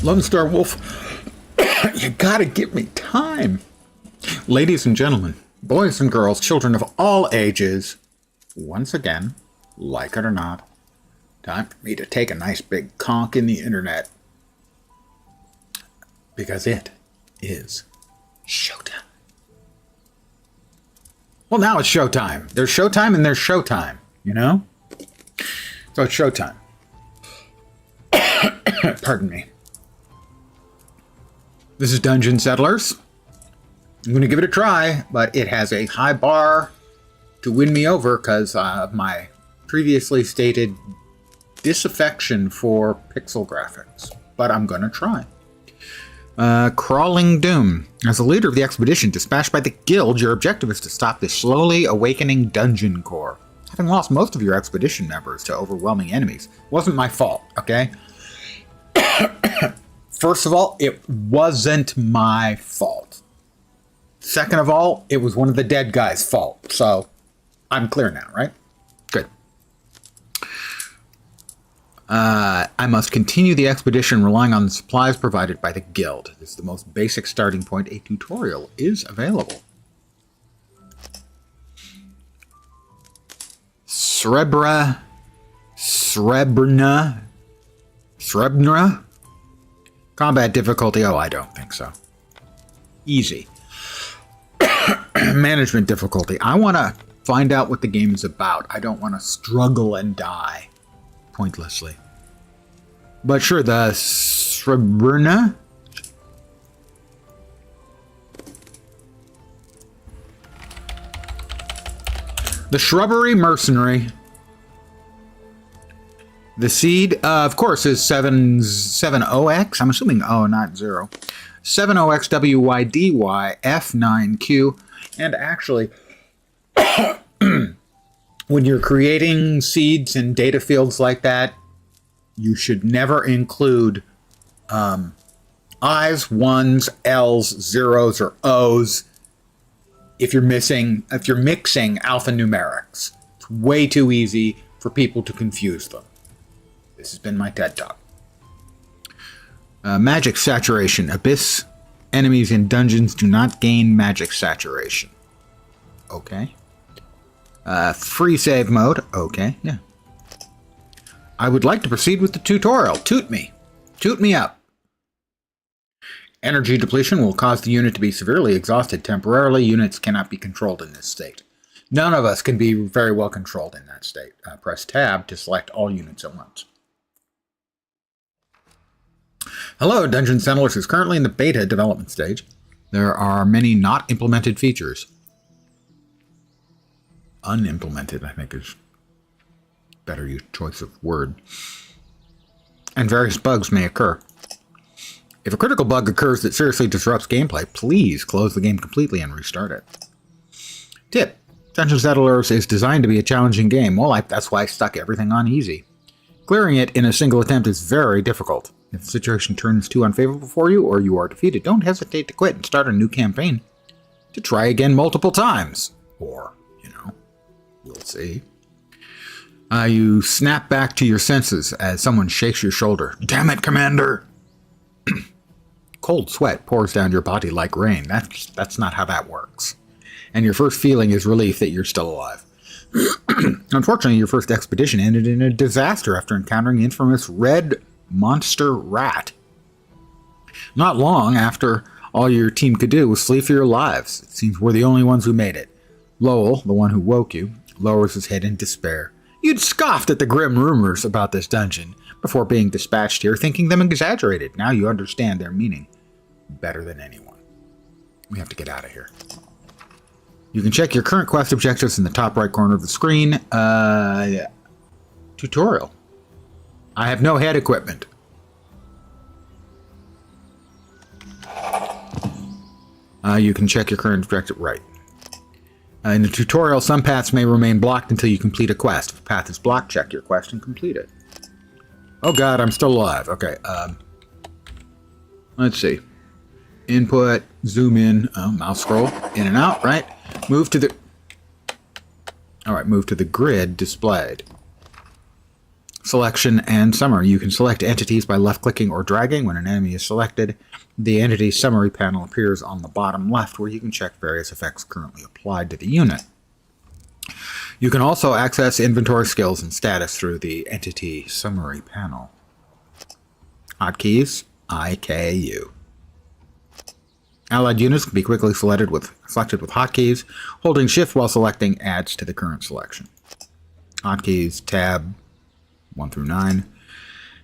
Lone Star Wolf, you gotta give me time. Ladies and gentlemen, boys and girls, children of all ages, once again, like it or not, time for me to take a nice big conk in the internet. Because it is showtime. Well, now it's showtime. There's showtime and there's showtime, you know? So it's showtime. Pardon me. This is Dungeon Settlers. I'm going to give it a try, but it has a high bar to win me over because of my previously stated disaffection for pixel graphics. But I'm going to try. Crawling Doom. As a leader of the expedition dispatched by the guild, your objective is to stop the slowly awakening dungeon core. Having lost most of your expedition members to overwhelming enemies wasn't my fault, okay? First of all, it wasn't my fault. Second of all, it was one of the dead guys' fault. So, I'm clear now, right? Good. I must continue the expedition relying on the supplies provided by the guild. This is the most basic starting point. A tutorial is available. Srebra. Combat difficulty, oh, I don't think so. Easy. Management difficulty. I want to find out what the game is about. I don't want to struggle and die pointlessly. But sure, the Srebrna. The Shrubbery Mercenary. The seed, of course, is 70X. I'm assuming O, not 0. 70XWYDY F9Q. And actually, when you're creating seeds and data fields like that, you should never include I's, 1's, L's, 0's, or O's if you're mixing alphanumerics. It's way too easy for people to confuse them. This has been my TED Talk. Magic Saturation. Abyss enemies in dungeons do not gain magic saturation. Okay. Free save mode. Okay, yeah. I would like to proceed with the tutorial. Toot me. Toot me up. Energy depletion will cause the unit to be severely exhausted temporarily. Units cannot be controlled in this state. None of us can be very well controlled in that state. Press Tab to select all units at once. Hello, Dungeon Settlers is currently in the beta development stage. There are many not implemented features. Unimplemented, I think, is better choice of word. And various bugs may occur. If a critical bug occurs that seriously disrupts gameplay, please close the game completely and restart it. Tip. Dungeon Settlers is designed to be a challenging game. Well, that's why I stuck everything on easy. Clearing it in a single attempt is very difficult. If the situation turns too unfavorable for you or you are defeated, don't hesitate to quit and start a new campaign to try again multiple times. Or, we'll see. You snap back to your senses as someone shakes your shoulder. Damn it, Commander! Cold sweat pours down your body like rain. That's not how that works. And your first feeling is relief that you're still alive. Unfortunately, your first expedition ended in a disaster after encountering the infamous red monster rat. Not long after, all your team could do was flee for your lives. It seems we're the only ones who made it. Lowell, the one who woke you, lowers his head in despair. You'd scoffed at the grim rumors about this dungeon before being dispatched here, thinking them exaggerated. Now you understand their meaning better than anyone. We have to get out of here. You can check your current quest objectives in the top right corner of the screen. Tutorial. I have no head equipment. You can check your current objective right. In the tutorial, some paths may remain blocked until you complete a quest. If a path is blocked, check your quest and complete it. Oh god, I'm still alive. Okay, let's see. Input, zoom in, mouse scroll, in and out, right? Move to the... Alright, move to the grid displayed. Selection and summary. You can select entities by left-clicking or dragging. When an enemy is selected, the entity summary panel appears on the bottom left, where you can check various effects currently applied to the unit. You can also access inventory skills and status through the entity summary panel. Hotkeys, IKU. Allied units can be quickly selected with hotkeys. Holding shift while selecting adds to the current selection. Hotkeys, tab 1 through 9.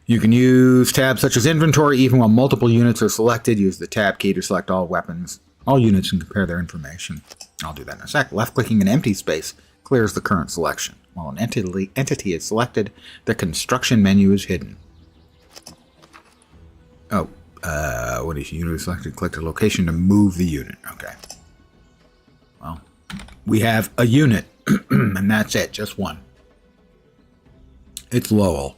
You can use tabs such as inventory even while multiple units are selected. Use the tab key to select all weapons, all units, and compare their information. I'll do that in a sec. Left-clicking an empty space clears the current selection. While an entity is selected, the construction menu is hidden. Oh, what is unit selected? Click the location to move the unit. Okay. Well, we have a unit, and that's it, just one. It's Lowell.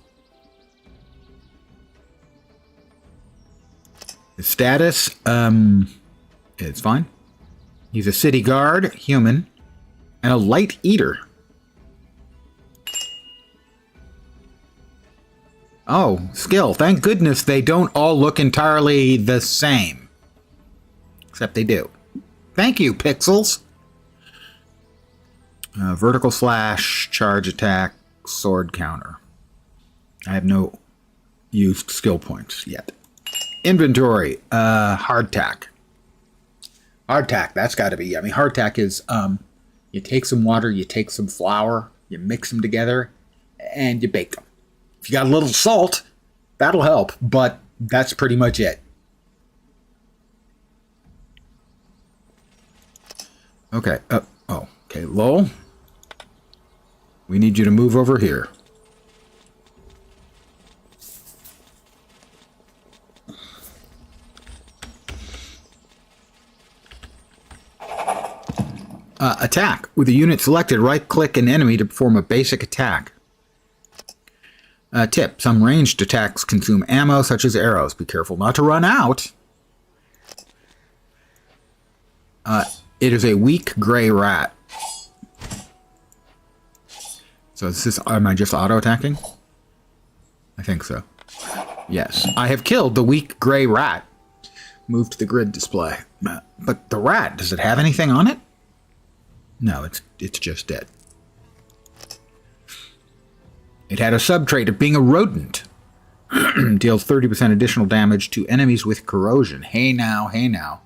His status, it's fine. He's a city guard, human, and a light eater. Oh, skill. Thank goodness they don't all look entirely the same. Except they do. Thank you, Pixels. Vertical slash, charge attack, sword counter. I have no used skill points yet. Inventory, hardtack. Hardtack, that's got to be, hardtack is, you take some water, you take some flour, you mix them together, and you bake them. If you got a little salt, that'll help, but that's pretty much it. Okay, okay, Lowell, we need you to move over here. Attack. With a unit selected, right-click an enemy to perform a basic attack. Tip. Some ranged attacks consume ammo, such as arrows. Be careful not to run out. It is a weak gray rat. So is this, am I just auto-attacking? I think so. Yes. I have killed the weak gray rat. Move to the grid display. But the rat, does it have anything on it? No, it's just dead. It had a subtrait of being a rodent. Deals 30% additional damage to enemies with corrosion. Hey now, hey now.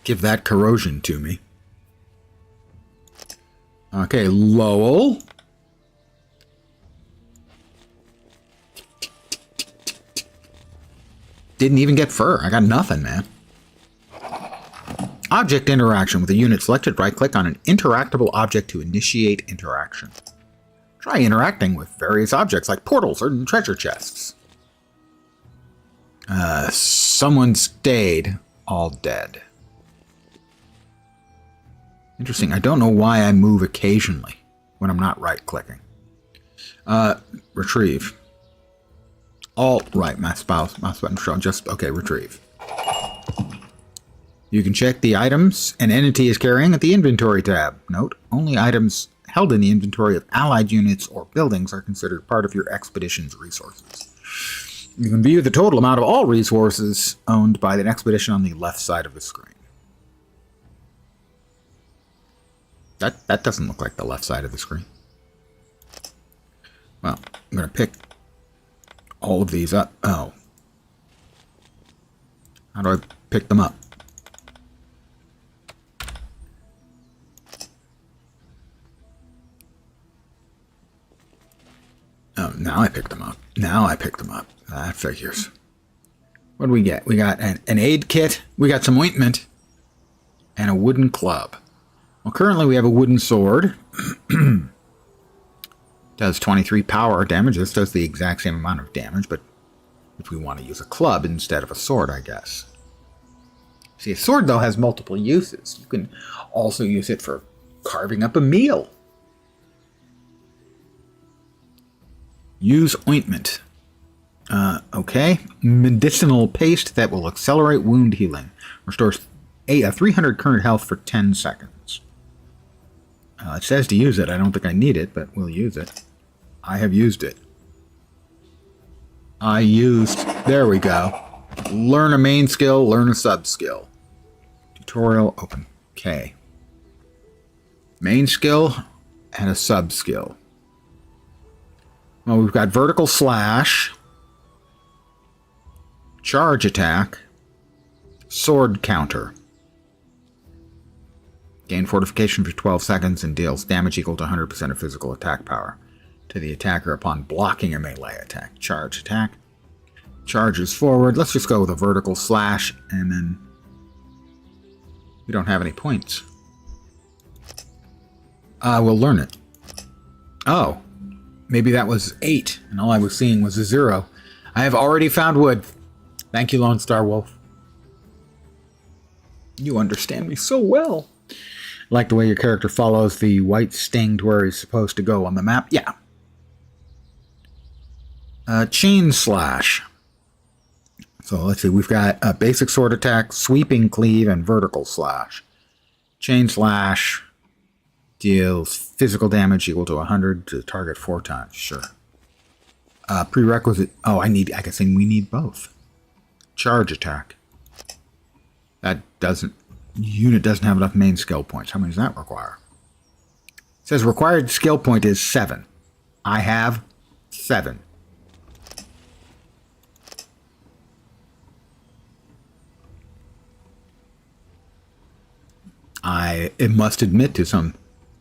Give that corrosion to me. Okay, Lowell. Didn't even get fur. I got nothing, man. Object interaction. With a unit selected, right-click on an interactable object to initiate interaction. Try interacting with various objects like portals or treasure chests. Someone stayed, all dead. Interesting. I don't know why I move occasionally when I'm not right-clicking. Retrieve. Alt right, mouse button shown. Just, okay, retrieve. You can check the items an entity is carrying at the inventory tab. Note, only items held in the inventory of allied units or buildings are considered part of your expedition's resources. You can view the total amount of all resources owned by an expedition on the left side of the screen. That doesn't look like the left side of the screen. Well, I'm going to pick all of these up. Oh. How do I pick them up? Oh, now I picked them up. Now I picked them up. That figures. What do we get? We got an aid kit. We got some ointment. And a wooden club. Well, currently we have a wooden sword. Does 23 power damage. This does the exact same amount of damage, but if we want to use a club instead of a sword, I guess. See, a sword, though, has multiple uses. You can also use it for carving up a meal. Use ointment. Okay. Medicinal paste that will accelerate wound healing. Restores 300 current health for 10 seconds. It says to use it. I don't think I need it, but we'll use it. I have used it. There we go. Learn a main skill, learn a sub skill. Tutorial, open. Okay. Main skill and a sub skill. Well, we've got vertical slash, charge attack, sword counter. Gain fortification for 12 seconds and deals damage equal to 100% of physical attack power to the attacker upon blocking a melee attack. Charge attack. Charges forward. Let's just go with a vertical slash, and then we don't have any points. We'll learn it. Oh, maybe that was 8, and all I was seeing was a 0. I have already found wood. Thank you, Lone Star Wolf. You understand me so well. I like the way your character follows the white sting to where he's supposed to go on the map. Yeah. Chain slash. So let's see, we've got a basic sword attack, sweeping cleave, and vertical slash. Chain slash deals physical damage equal to 100 to the target 4 times. Sure. Prerequisite. Oh, I guess we need both. Charge attack. That unit doesn't have enough main skill points. How many does that require? It says required skill point is 7. I have 7. It must admit to some...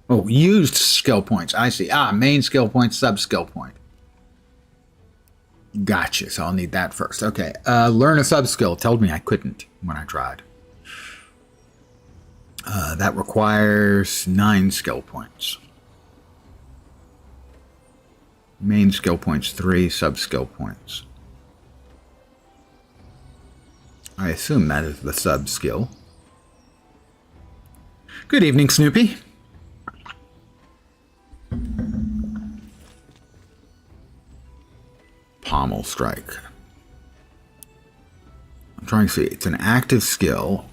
Oh, used skill points. I see. Main skill point, sub skill point. Gotcha. So I'll need that first. Okay. Learn a sub skill. Told me I couldn't when I tried. That requires 9 skill points. Main skill points 3, sub skill points. I assume that is the sub skill. Good evening, Snoopy. Pommel strike. I'm trying to see. It's an active skill.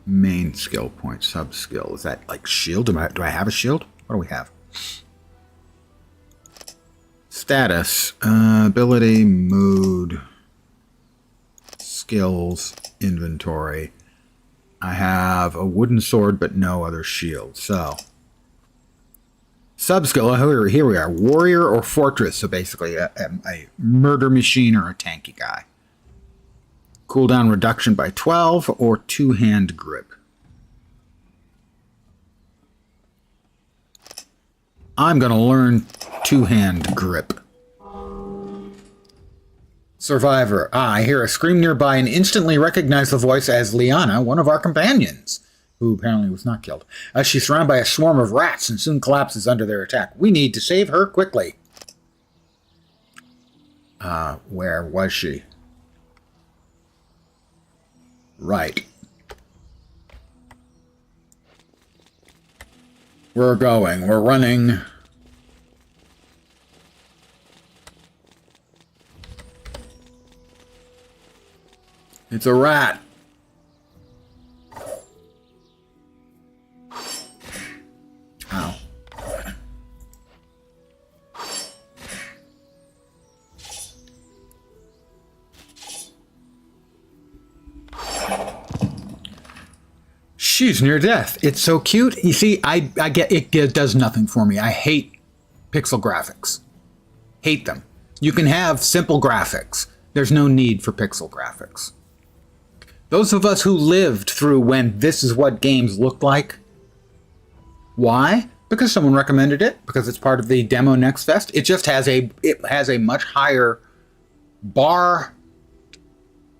Main skill point, sub skill. Is that like shield? Do I have a shield? What do we have? Status, ability, mood, skills, inventory. I have a wooden sword, but no other shield. So, sub skill. Here we are. Warrior or fortress. So basically, a murder machine or a tanky guy. Cooldown reduction by 12 or two-hand grip. I'm going to learn two-hand grip. Survivor. I hear a scream nearby and instantly recognize the voice as Liana, one of our companions, who apparently was not killed. She's surrounded by a swarm of rats and soon collapses under their attack. We need to save her quickly. Where was she? Right. We're going. We're running. It's a rat. Ow. She's near death. It's so cute. You see, I get it does nothing for me. I hate pixel graphics. Hate them. You can have simple graphics. There's no need for pixel graphics. Those of us who lived through when this is what games looked like. Why? Because someone recommended it. Because it's part of the demo Next Fest. It just has a much higher bar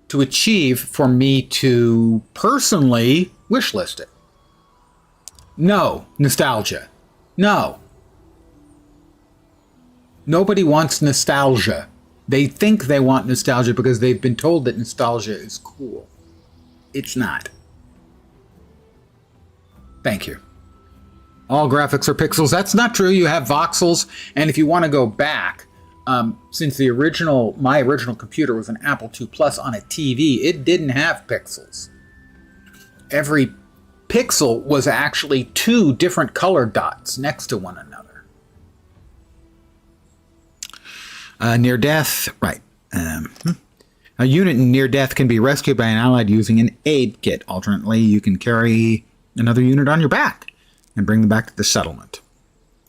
to achieve for me to personally wishlist it. No. Nostalgia. No. Nobody wants nostalgia. They think they want nostalgia because they've been told that nostalgia is cool. It's not. Thank you. All graphics are pixels. That's not true. You have voxels. And if you want to go back, since my original computer was an Apple II Plus on a TV, it didn't have pixels. Every pixel was actually 2 different color dots next to one another. Near death, right. A unit in near death can be rescued by an allied using an aid kit. Alternately, you can carry another unit on your back and bring them back to the settlement.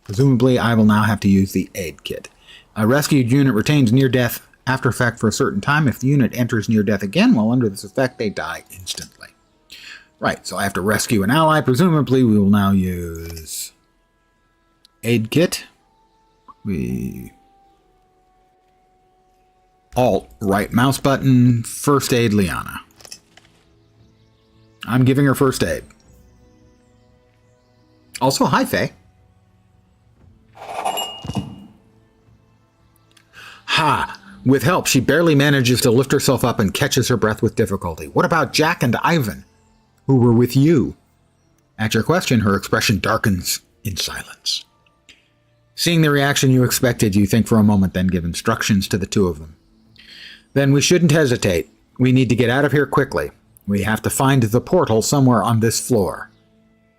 Presumably, I will now have to use the aid kit. A rescued unit retains near death after effect for a certain time. If the unit enters near death again while under this effect, they die instantly. Right, so I have to rescue an ally. Presumably, we will now use aid kit. Alt, right mouse button, first aid Liana. I'm giving her first aid. Also, hi, Faye. Ha! With help, she barely manages to lift herself up and catches her breath with difficulty. What about Jack and Ivan, who were with you? At your question, her expression darkens in silence. Seeing the reaction you expected, you think for a moment, then give instructions to the two of them. Then we shouldn't hesitate. We need to get out of here quickly. We have to find the portal somewhere on this floor.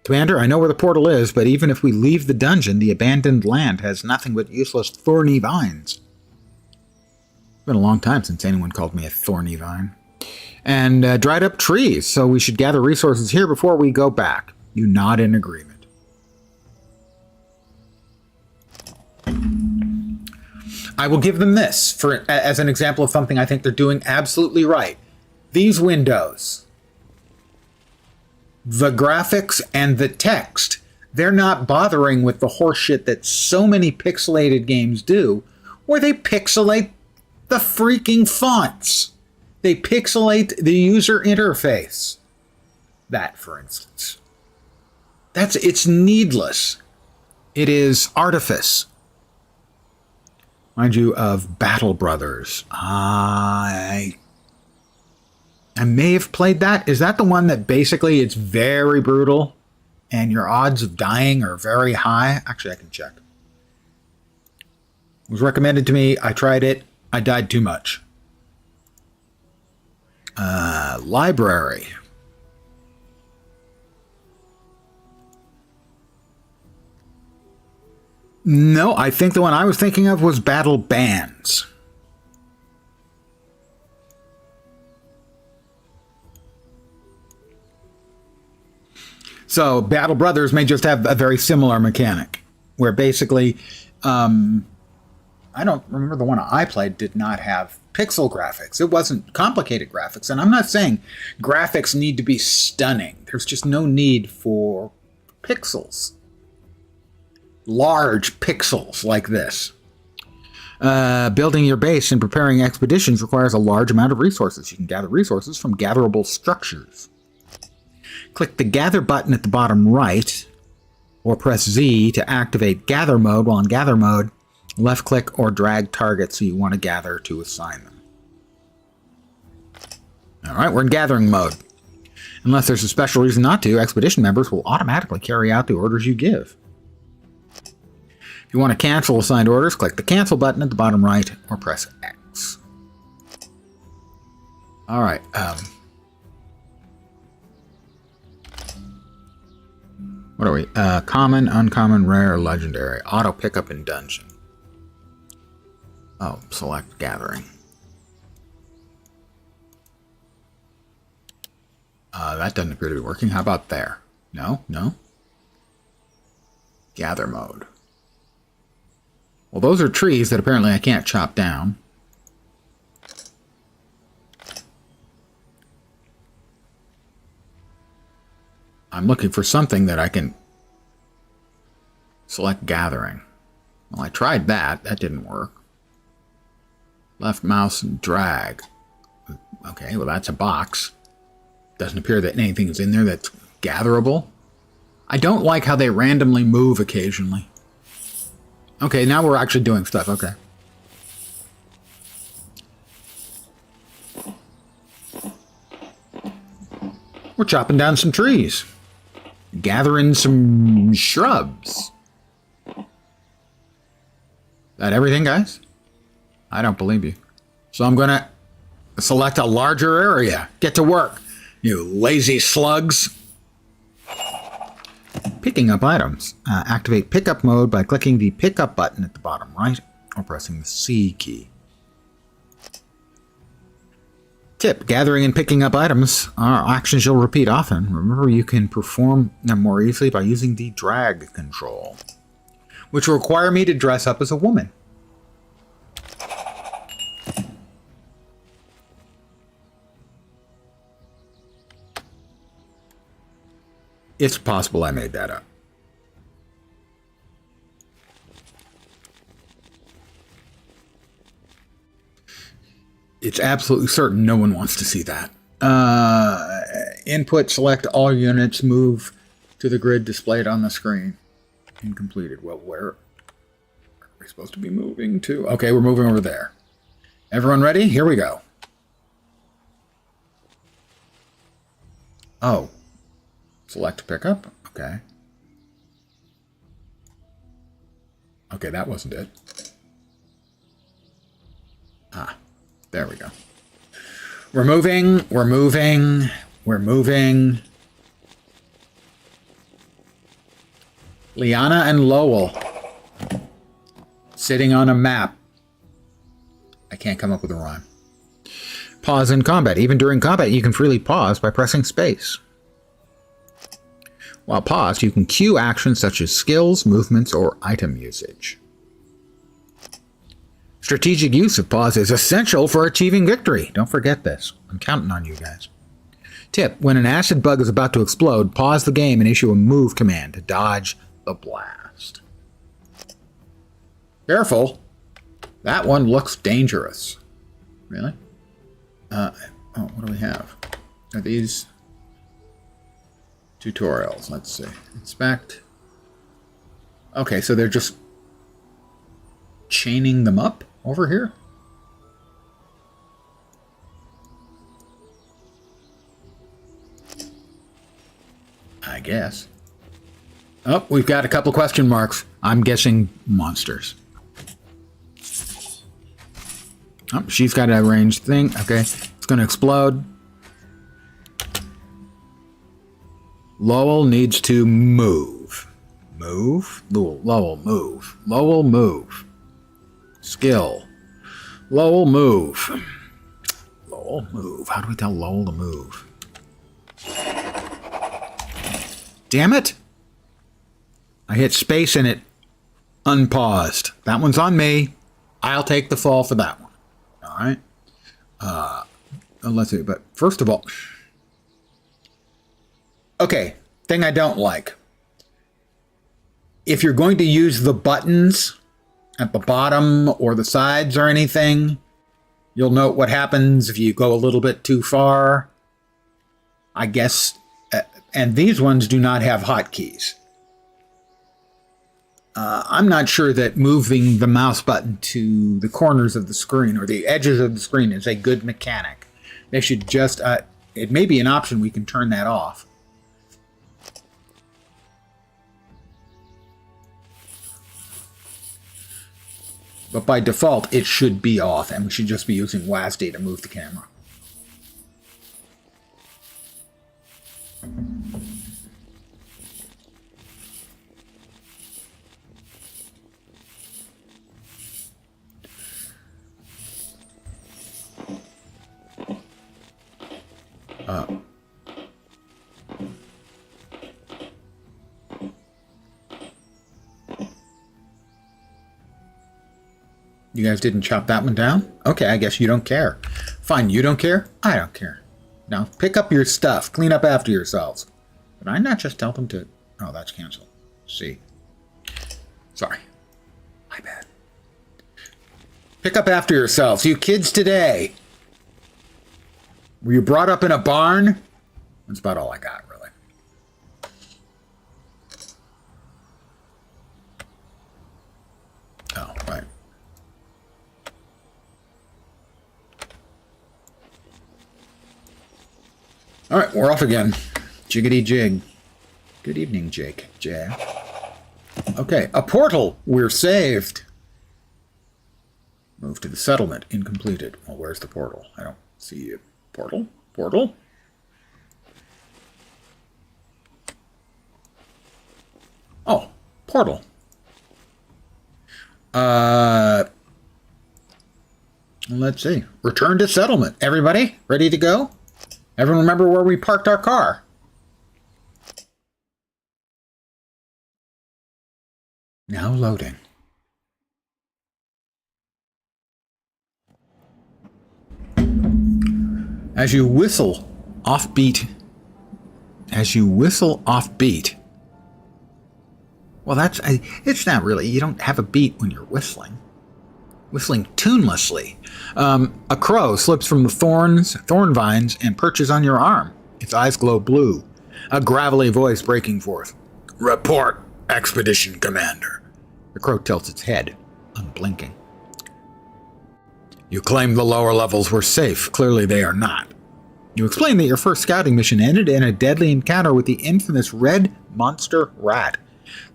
Commander, I know where the portal is, but even if we leave the dungeon, the abandoned land has nothing but useless thorny vines. It's been a long time since anyone called me a thorny vine. And dried up trees, so we should gather resources here before we go back. You nod in agreement. I will give them this as an example of something I think they're doing absolutely right. These windows, the graphics and the text, they're not bothering with the horseshit that so many pixelated games do, where they pixelate the freaking fonts. They pixelate the user interface. That, for instance. It's needless. It is artifice. Mind you, of Battle Brothers. I may have played that. Is that the one that basically it's very brutal and your odds of dying are very high? Actually, I can check. It was recommended to me. I tried it. I died too much. Library. No, I think the one I was thinking of was Battle Bands. So Battle Brothers may just have a very similar mechanic, where basically, I don't remember the one I played did not have pixel graphics. It wasn't complicated graphics, and I'm not saying graphics need to be stunning. There's just no need for pixels. Large pixels like this. Building your base and preparing expeditions requires a large amount of resources. You can gather resources from gatherable structures. Click the Gather button at the bottom right, or press Z to activate Gather mode. While in Gather mode, left-click or drag targets you want to gather to assign them. All right, we're in gathering mode. Unless there's a special reason not to, expedition members will automatically carry out the orders you give. If you want to cancel assigned orders, click the Cancel button at the bottom right, or press X. All right. What are we? Common, uncommon, rare, legendary. Auto pickup in dungeon. Oh, select gathering. That doesn't appear to be working. How about there? No? No? Gather mode. Well, those are trees that apparently I can't chop down. I'm looking for something that I can select gathering. Well, I tried that. That didn't work. Left mouse and drag. Okay, well, that's a box. Doesn't appear that anything is in there that's gatherable. I don't like how they randomly move occasionally. Okay, now we're actually doing stuff. Okay. We're chopping down some trees. Gathering some shrubs. That everything, guys? I don't believe you. So I'm going to select a larger area. Get to work, you lazy slugs. Picking up items. Activate pickup mode by clicking the pickup button at the bottom right, or pressing the C key. Tip, gathering and picking up items are actions you'll repeat often. Remember, you can perform them more easily by using the drag control, which will require me to dress up as a woman. It's possible I made that up. It's absolutely certain no one wants to see that. Input, select all units, move to the grid displayed on the screen. Incompleted. Well, where are we supposed to be moving to? Okay, we're moving over there. Everyone ready? Here we go. Oh. Select pickup. Okay. Okay, that wasn't it. Ah, there we go. We're moving, we're moving, we're moving. Liana and Lowell. Sitting on a map. I can't come up with a rhyme. Pause in combat. Even during combat, you can freely pause by pressing space. While paused, you can cue actions such as skills, movements, or item usage. Strategic use of pause is essential for achieving victory. Don't forget this. I'm counting on you guys. Tip, when an acid bug is about to explode, pause the game and issue a move command to dodge the blast. Careful. That one looks dangerous. Really? Oh, what do we have? Are these tutorials? Let's see. Inspect. Okay, so they're just chaining them up over here? I guess. Oh, we've got a couple question marks. I'm guessing monsters. Oh, she's got a ranged thing. Okay, it's going to explode. Lowell needs to move. Move? Lowell, move. Lowell, move. Skill. Lowell, move. Lowell, move. How do we tell Lowell to move? Damn it! I hit space and it unpaused. That one's on me. I'll take the fall for that one. All right. Let's see. But first of all, okay, thing I don't like. If you're going to use the buttons at the bottom or the sides or anything, you'll note what happens if you go a little bit too far. I guess, and these ones do not have hotkeys. I'm not sure that moving the mouse button to the corners of the screen or the edges of the screen is a good mechanic. They should just, it may be an option we can turn that off. But by default, it should be off, and we should just be using WASD to move the camera. You guys didn't chop that one down? Okay, I guess you don't care. Fine, you don't care? I don't care. Now, pick up your stuff. Clean up after yourselves. Did I not just tell them to... Oh, that's canceled. See. Sorry. My bad. Pick up after yourselves. You kids today. Were you brought up in a barn? That's about all I got, really. Oh, right. All right, we're off again. Jiggity jig. Good evening, Jake. Jay. Okay, a portal. We're saved. Move to the settlement. Incompleted. Well, where's the portal? I don't see it. Portal? Portal? Oh, portal. Let's see. Return to settlement. Everybody, ready to go? Everyone remember where we parked our car? Now loading. As you whistle offbeat. Well, it's not really. You don't have a beat when you're whistling. Whistling tunelessly. A crow slips from the thorn vines, and perches on your arm. Its eyes glow blue. A gravelly voice breaking forth. Report, Expedition Commander. The crow tilts its head, unblinking. You claim the lower levels were safe. Clearly they are not. You explain that your first scouting mission ended in a deadly encounter with the infamous red monster rat,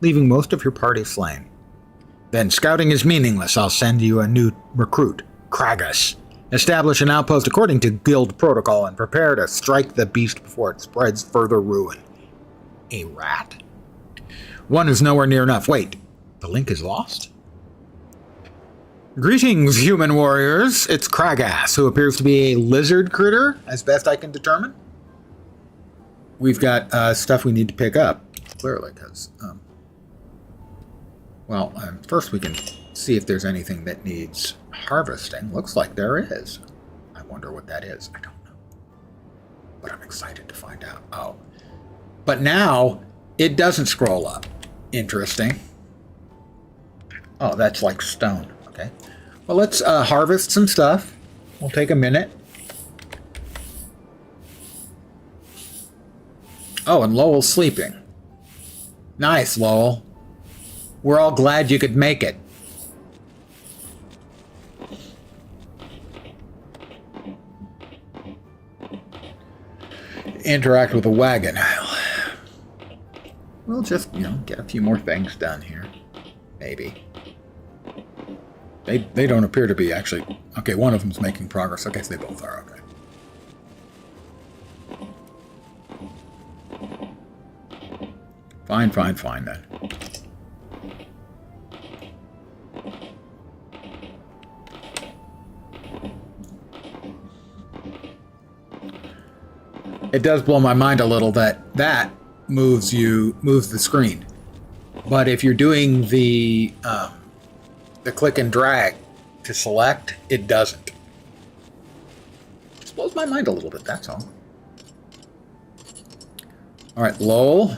leaving most of your party slain. Then scouting is meaningless. I'll send you a new recruit, Kragus. Establish an outpost according to guild protocol and prepare to strike the beast before it spreads further ruin. A rat? One is nowhere near enough. Wait, the link is lost? Greetings, human warriors. It's Kragas, who appears to be a lizard critter, as best I can determine. We've got stuff we need to pick up, clearly, because... first we can see if there's anything that needs harvesting. Looks like there is. I wonder what that is. I don't know. But I'm excited to find out. Oh. But now, it doesn't scroll up. Interesting. Oh, that's like stone. Okay. Well, let's harvest some stuff. We'll take a minute. Oh, and Lowell's sleeping. Nice, Lowell. We're all glad you could make it. Interact with a wagon. We'll just, get a few more things done here. Maybe. They don't appear to be actually... Okay, one of them's making progress. I guess they both are. Okay. Fine then. It does blow my mind a little that moves the screen. But if you're doing the click and drag to select, it doesn't. Just blows my mind a little bit, that's all. All right, Lowell.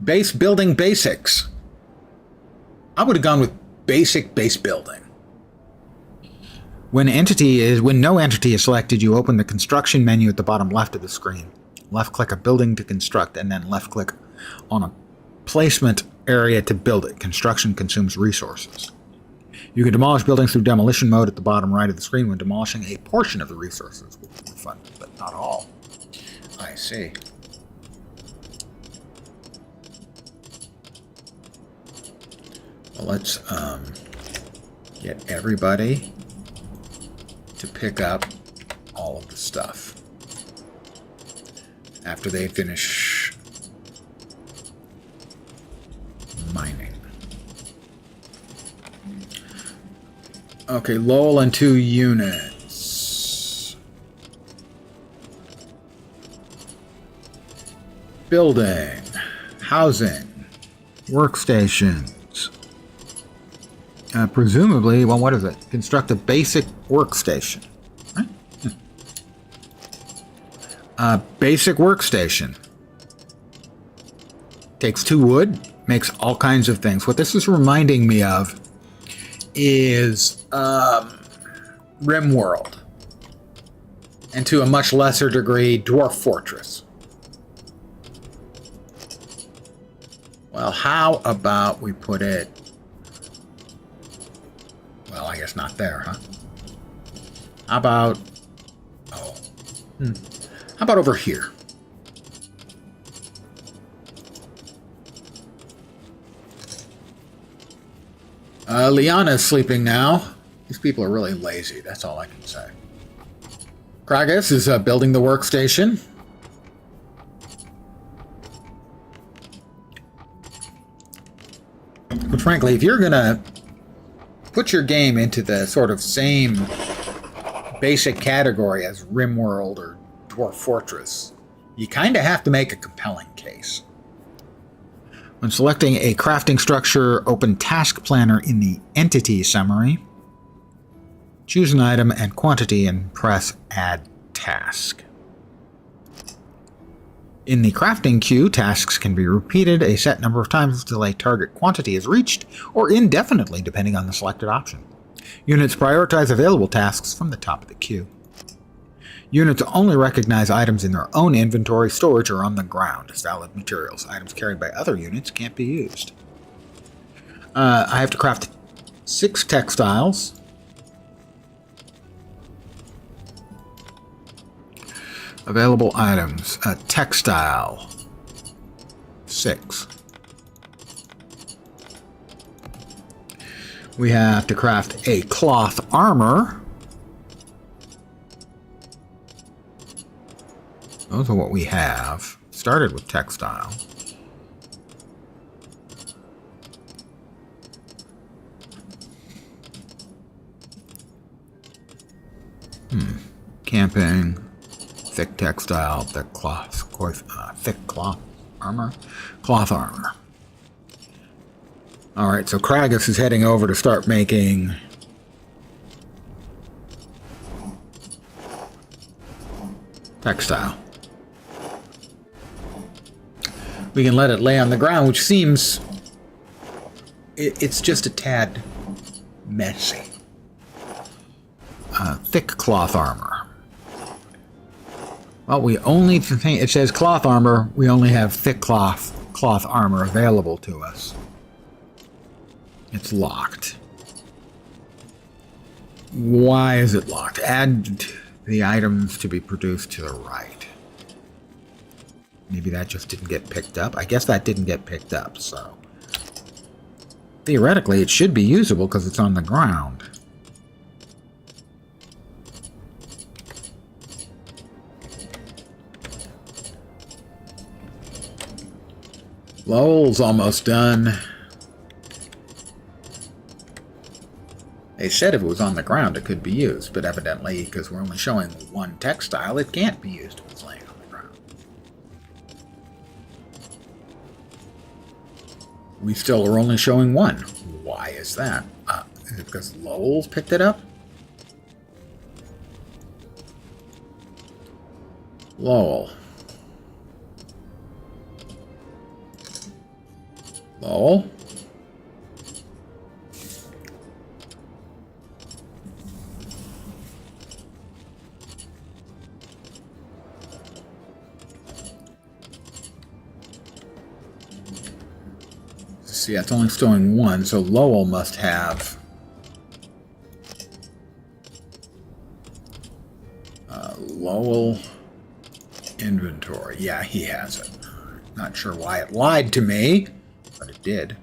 Base building basics. I would have gone with basic base building. When no entity is selected, you open the construction menu at the bottom left of the screen. Left-click a building to construct, and then left-click on a placement area to build it. Construction consumes resources. You can demolish buildings through demolition mode at the bottom right of the screen. When demolishing, a portion of the resources will be refunded, but not all. I see. Well, let's get everybody to pick up all of the stuff after they finish mining. Okay, Lowell and 2 units. Building, housing, workstations. Presumably, well, what is it? Construct a basic workstation. Right? Basic workstation. Takes 2 wood, makes all kinds of things. What this is reminding me of is RimWorld. And to a much lesser degree, Dwarf Fortress. Well, how about we put it... Well, I guess not there, huh? How about... Oh. How about over here? Liana's sleeping now. These people are really lazy, that's all I can say. Kragus is building the workstation. But frankly, if you're going to put your game into the sort of same basic category as RimWorld or Dwarf Fortress, you kind of have to make a compelling case. When selecting a crafting structure, open Task Planner in the Entity Summary, choose an item and quantity and press Add Task. In the crafting queue, tasks can be repeated a set number of times until a target quantity is reached, or indefinitely depending on the selected option. Units prioritize available tasks from the top of the queue. Units only recognize items in their own inventory, storage, or on the ground as valid materials. Items carried by other units can't be used. I have to craft 6 textiles. Available items. Textile. 6. We have to craft a cloth armor. Those are what we have. Started with textile. Camping. Thick textile, thick cloth, thick cloth armor, cloth armor. All right, so Kragus is heading over to start making textile. We can let it lay on the ground, which seems it's just a tad messy. Thick cloth armor. Well, we only, it says cloth armor, we only have thick cloth armor available to us. It's locked. Why is it locked? Add the items to be produced to the right. Maybe that just didn't get picked up. I guess that didn't get picked up, so. Theoretically, it should be usable because it's on the ground. Lowell's almost done. They said if it was on the ground it could be used, but evidently, because we're only showing one textile, it can't be used if it's laying on the ground. We still are only showing one. Why is that? Is it because Lowell's picked it up? Lowell. Lowell? See, it's only showing one, so Lowell must have Lowell inventory. Yeah, he has it. Not sure why it lied to me, but it did.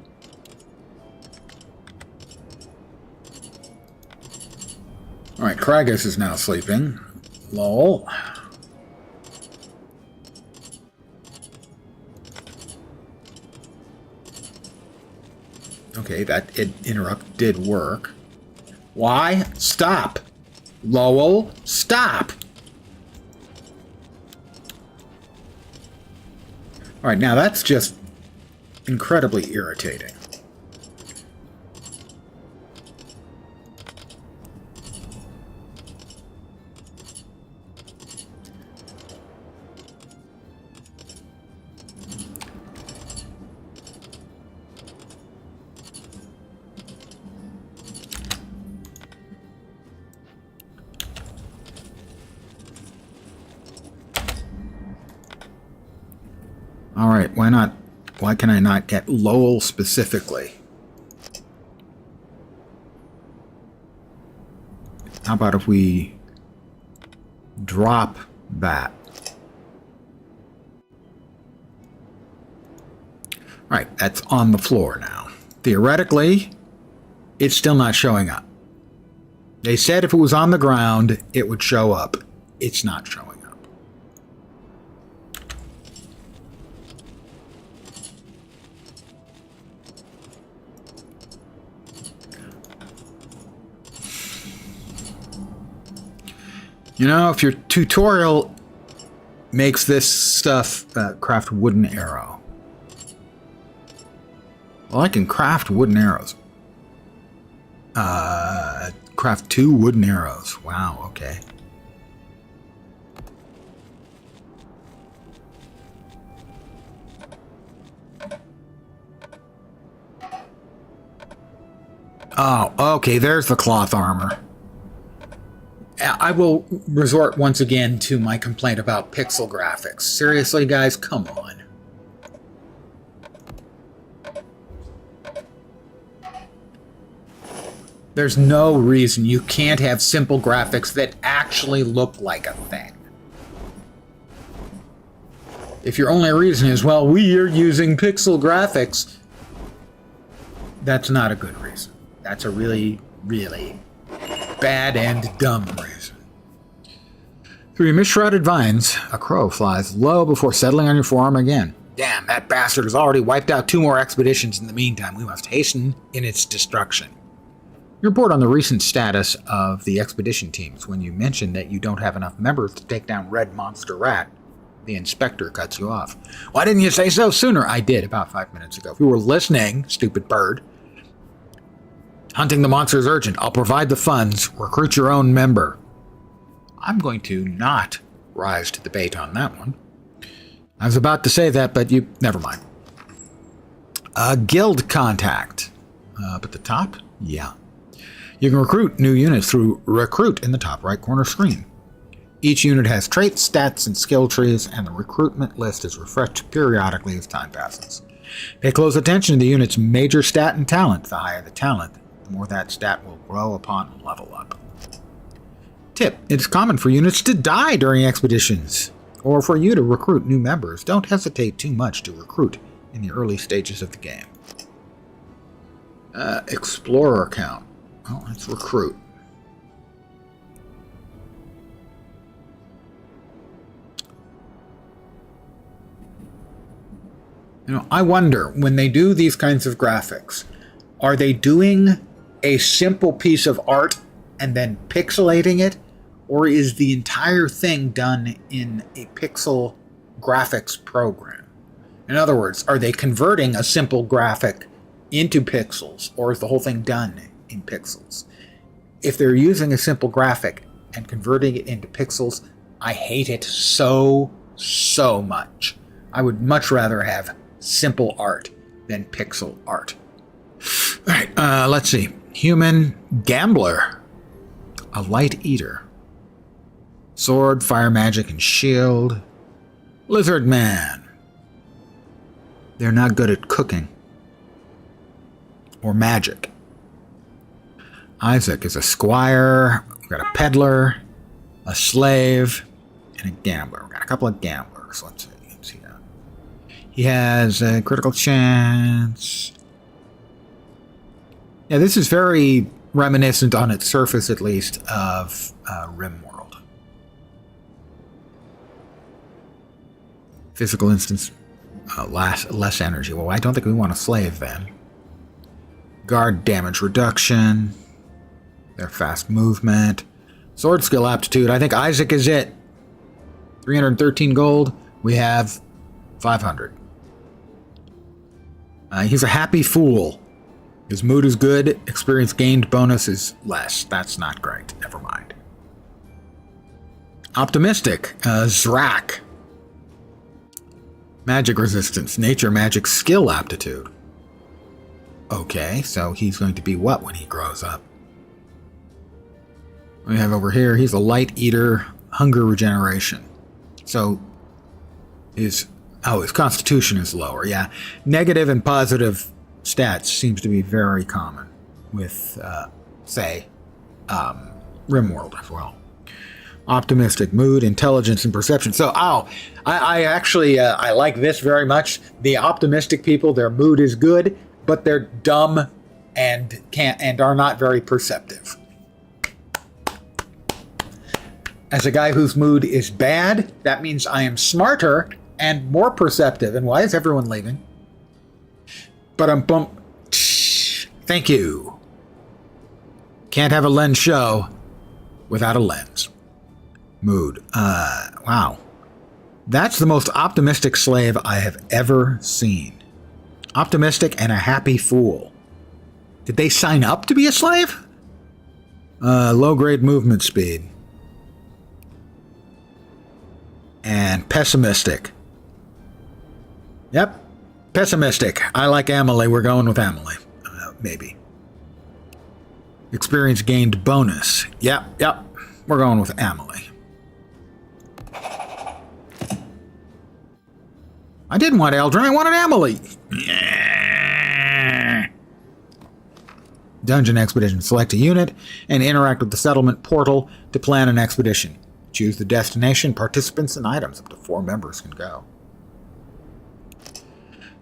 All right, Kragus is now sleeping. Lowell. Okay, that interrupt did work. Why? Stop! Lowell, stop! Alright, now that's just incredibly irritating. Alright, why not? Why can I not get Lowell specifically? How about if we drop that? Alright, that's on the floor now. Theoretically, it's still not showing up. They said if it was on the ground, it would show up. It's not showing up. You know, if your tutorial makes this stuff, craft wooden arrow. Well, I can craft wooden arrows. Craft 2 wooden arrows. Wow, okay. Oh, okay, there's the cloth armor. I will resort once again to my complaint about pixel graphics. Seriously, guys, come on. There's no reason you can't have simple graphics that actually look like a thing. If your only reason is, well, we are using pixel graphics, that's not a good reason. That's a really, really bad and dumb reason. Through your mist-shrouded vines, a crow flies low before settling on your forearm again. Damn, that bastard has already wiped out 2 more expeditions in the meantime. We must hasten in its destruction. You report on the recent status of the expedition teams. When you mention that you don't have enough members to take down Red Monster Rat, the inspector cuts you off. Why didn't you say so sooner? I did, about 5 minutes ago. If you were listening, stupid bird. Hunting the monster is urgent. I'll provide the funds. Recruit your own member. I'm going to not rise to the bait on that one. I was about to say that, but you... never mind. Guild contact. Up at the top? Yeah. You can recruit new units through Recruit in the top right corner screen. Each unit has traits, stats, and skill trees, and the recruitment list is refreshed periodically as time passes. Pay close attention to the unit's major stat and talent. The higher the talent, the more that stat will grow upon level up. Tip: it's common for units to die during expeditions, or for you to recruit new members. Don't hesitate too much to recruit in the early stages of the game. Explorer count. Well, let's recruit. You know, I wonder, when they do these kinds of graphics, are they doing a simple piece of art and then pixelating it? Or is the entire thing done in a pixel graphics program? In other words, are they converting a simple graphic into pixels, or is the whole thing done in pixels? If they're using a simple graphic and converting it into pixels, I hate it so much. I would much rather have simple art than pixel art. All right, let's see. Human Gambler. A Light Eater. Sword, Fire Magic, and Shield. Lizard Man. They're not good at cooking. Or magic. Isaac is a squire. We've got a peddler, a slave, and a gambler. We've got a couple of gamblers. Let's see. He has a critical chance. Yeah, this is very reminiscent, on its surface at least, of RimWorld. Physical instance, less energy. Well, I don't think we want a slave then. Guard damage reduction. Their fast movement. Sword skill aptitude. I think Isaac is it. 313 gold. We have 500. He's a happy fool. His mood is good. Experience gained bonus is less. That's not great. Never mind. Optimistic. Zrak. Magic resistance. Nature magic skill aptitude. Okay, so he's going to be what when he grows up? We have over here, he's a light eater, hunger regeneration. So his constitution is lower, yeah. Negative and positive stats seems to be very common with, say, RimWorld as well. Optimistic, mood, intelligence, and perception. So, I actually, I like this very much. The optimistic people, their mood is good, but they're dumb and are not very perceptive. As a guy whose mood is bad, that means I am smarter and more perceptive. And why is everyone leaving? But thank you. Can't have a lens show without a lens. Mood. Wow. That's the most optimistic slave I have ever seen. Optimistic and a happy fool. Did they sign up to be a slave? Low-grade movement speed. And pessimistic. Yep. Pessimistic. I like Amelie. We're going with Amelie. Maybe. Experience gained bonus. Yep. We're going with Amelie. I didn't want Eldrin. I wanted Amelie. Dungeon expedition. Select a unit and interact with the settlement portal to plan an expedition. Choose the destination, participants, and items. Up to 4 members can go.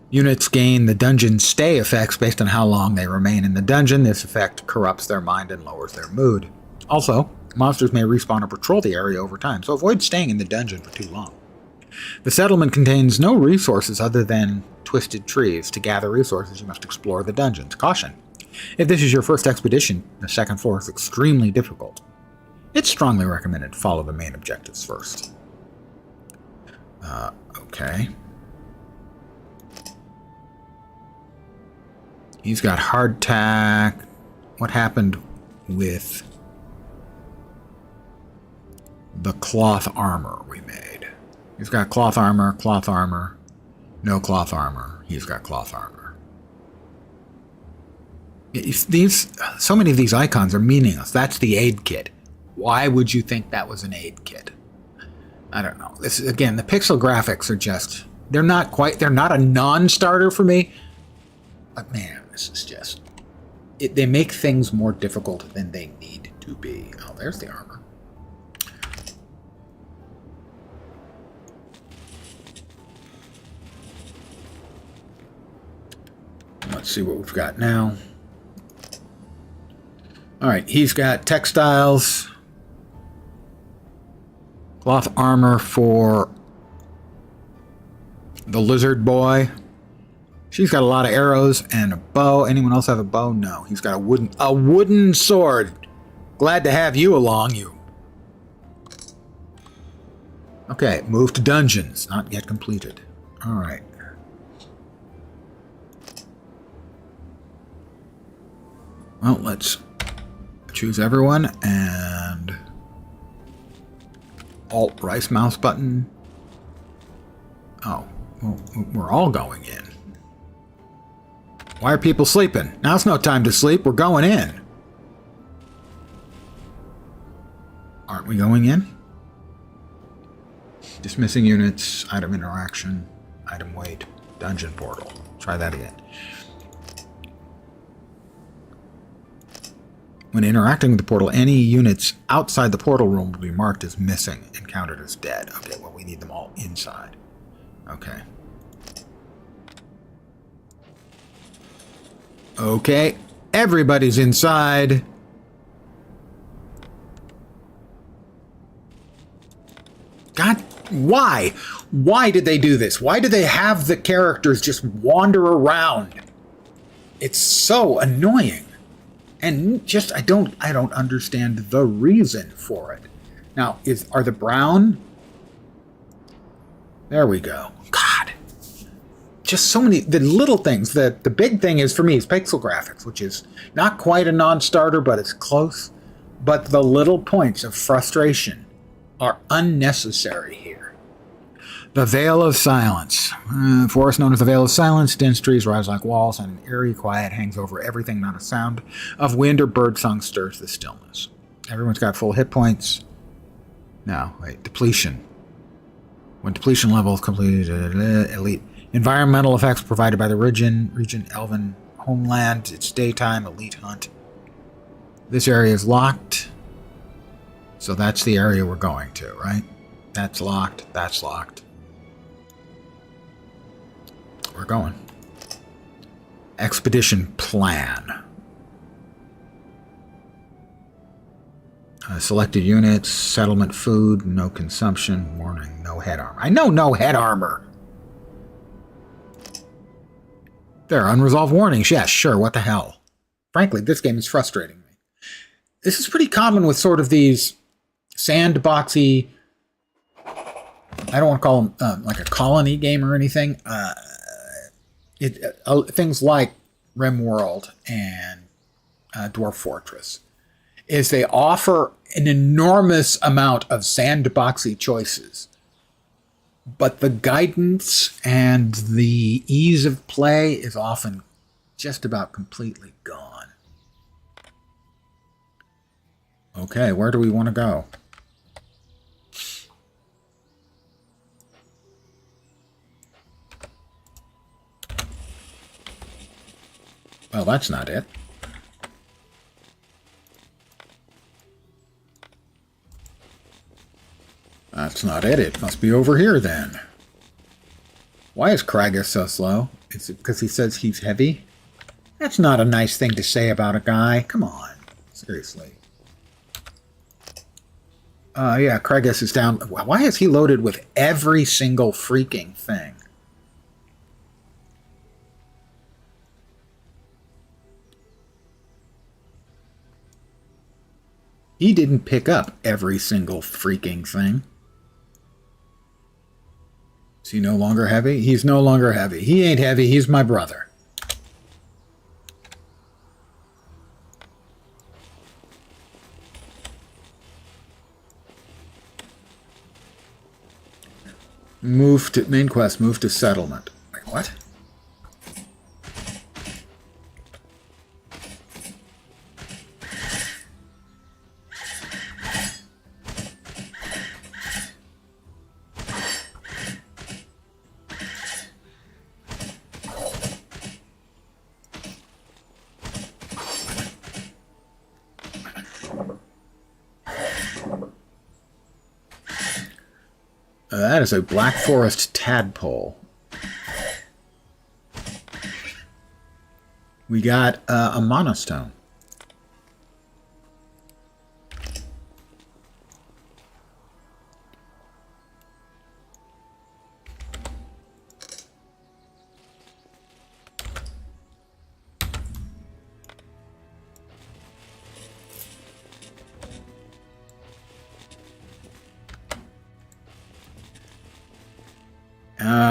Units gain the dungeon stay effects based on how long they remain in the dungeon. This effect corrupts their mind and lowers their mood. Also, monsters may respawn or patrol the area over time, so avoid staying in the dungeon for too long. The settlement contains no resources other than twisted trees. To gather resources, you must explore the dungeons. Caution. If this is your first expedition, the second floor is extremely difficult. It's strongly recommended to follow the main objectives first. Okay. He's got hardtack. What happened with the cloth armor we made? He's got cloth armor, no cloth armor. He's got cloth armor. So many of these icons are meaningless. That's the aid kit. Why would you think that was an aid kit? I don't know. This is, again, the pixel graphics are just, they're not a non-starter for me. But man, this is just, they make things more difficult than they need to be. Oh, there's the armor. Let's see what we've got now. All right, he's got textiles. Cloth armor for the lizard boy. She's got a lot of arrows and a bow. Anyone else have a bow? No. He's got a wooden sword. Glad to have you along, you. Okay, move to dungeons. Not yet completed. All right. Well, let's choose everyone and Alt rice mouse button. Oh, well, we're all going in. Why are people sleeping? Now's no time to sleep. We're going in. Aren't we going in? Dismissing units, item interaction, item wait, dungeon portal. Try that again. When interacting with the portal, any units outside the portal room will be marked as missing and counted as dead. Okay, well, we need them all inside. Okay. Okay, everybody's inside. God, why? Why did they do this? Why do they have the characters just wander around? It's so annoying. And just I don't understand the reason for it. Now, are the brown? There we go. God. Just so many the little things. The big thing is for me is pixel graphics, which is not quite a non-starter, but it's close. But the little points of frustration are unnecessary here. The Veil of Silence. Forest known as the Veil of Silence. Dense trees rise like walls, and an eerie quiet hangs over everything. Not a sound of wind or bird song stirs the stillness. Everyone's got full hit points. No, wait. Depletion. When depletion level is completed, elite. Environmental effects provided by the region, Elven Homeland. It's daytime, elite hunt. This area is locked. So that's the area we're going to, right? That's locked. That's locked. We're going. Expedition plan. Selected units, settlement food, no consumption, warning, no head armor. I know no head armor. There are unresolved warnings. Yes, sure, what the hell. Frankly, this game is frustrating me. This is pretty common with sort of these sandboxy. I don't want to call them like a colony game or anything. Things like RimWorld and Dwarf Fortress is they offer an enormous amount of sandboxy choices, but the guidance and the ease of play is often just about completely gone. Okay, where do we want to go? Well, that's not it. That's not it. It must be over here then. Why is Kragus so slow? Is it because he says he's heavy? That's not a nice thing to say about a guy. Come on. Seriously. Yeah, Kragus is down. Why is he loaded with every single freaking thing? He didn't pick up every single freaking thing. Is he no longer heavy? He's no longer heavy. He ain't heavy. He's my brother. Move to main quest. Move to settlement. Wait, what? That is a Black Forest tadpole. We got a monostone.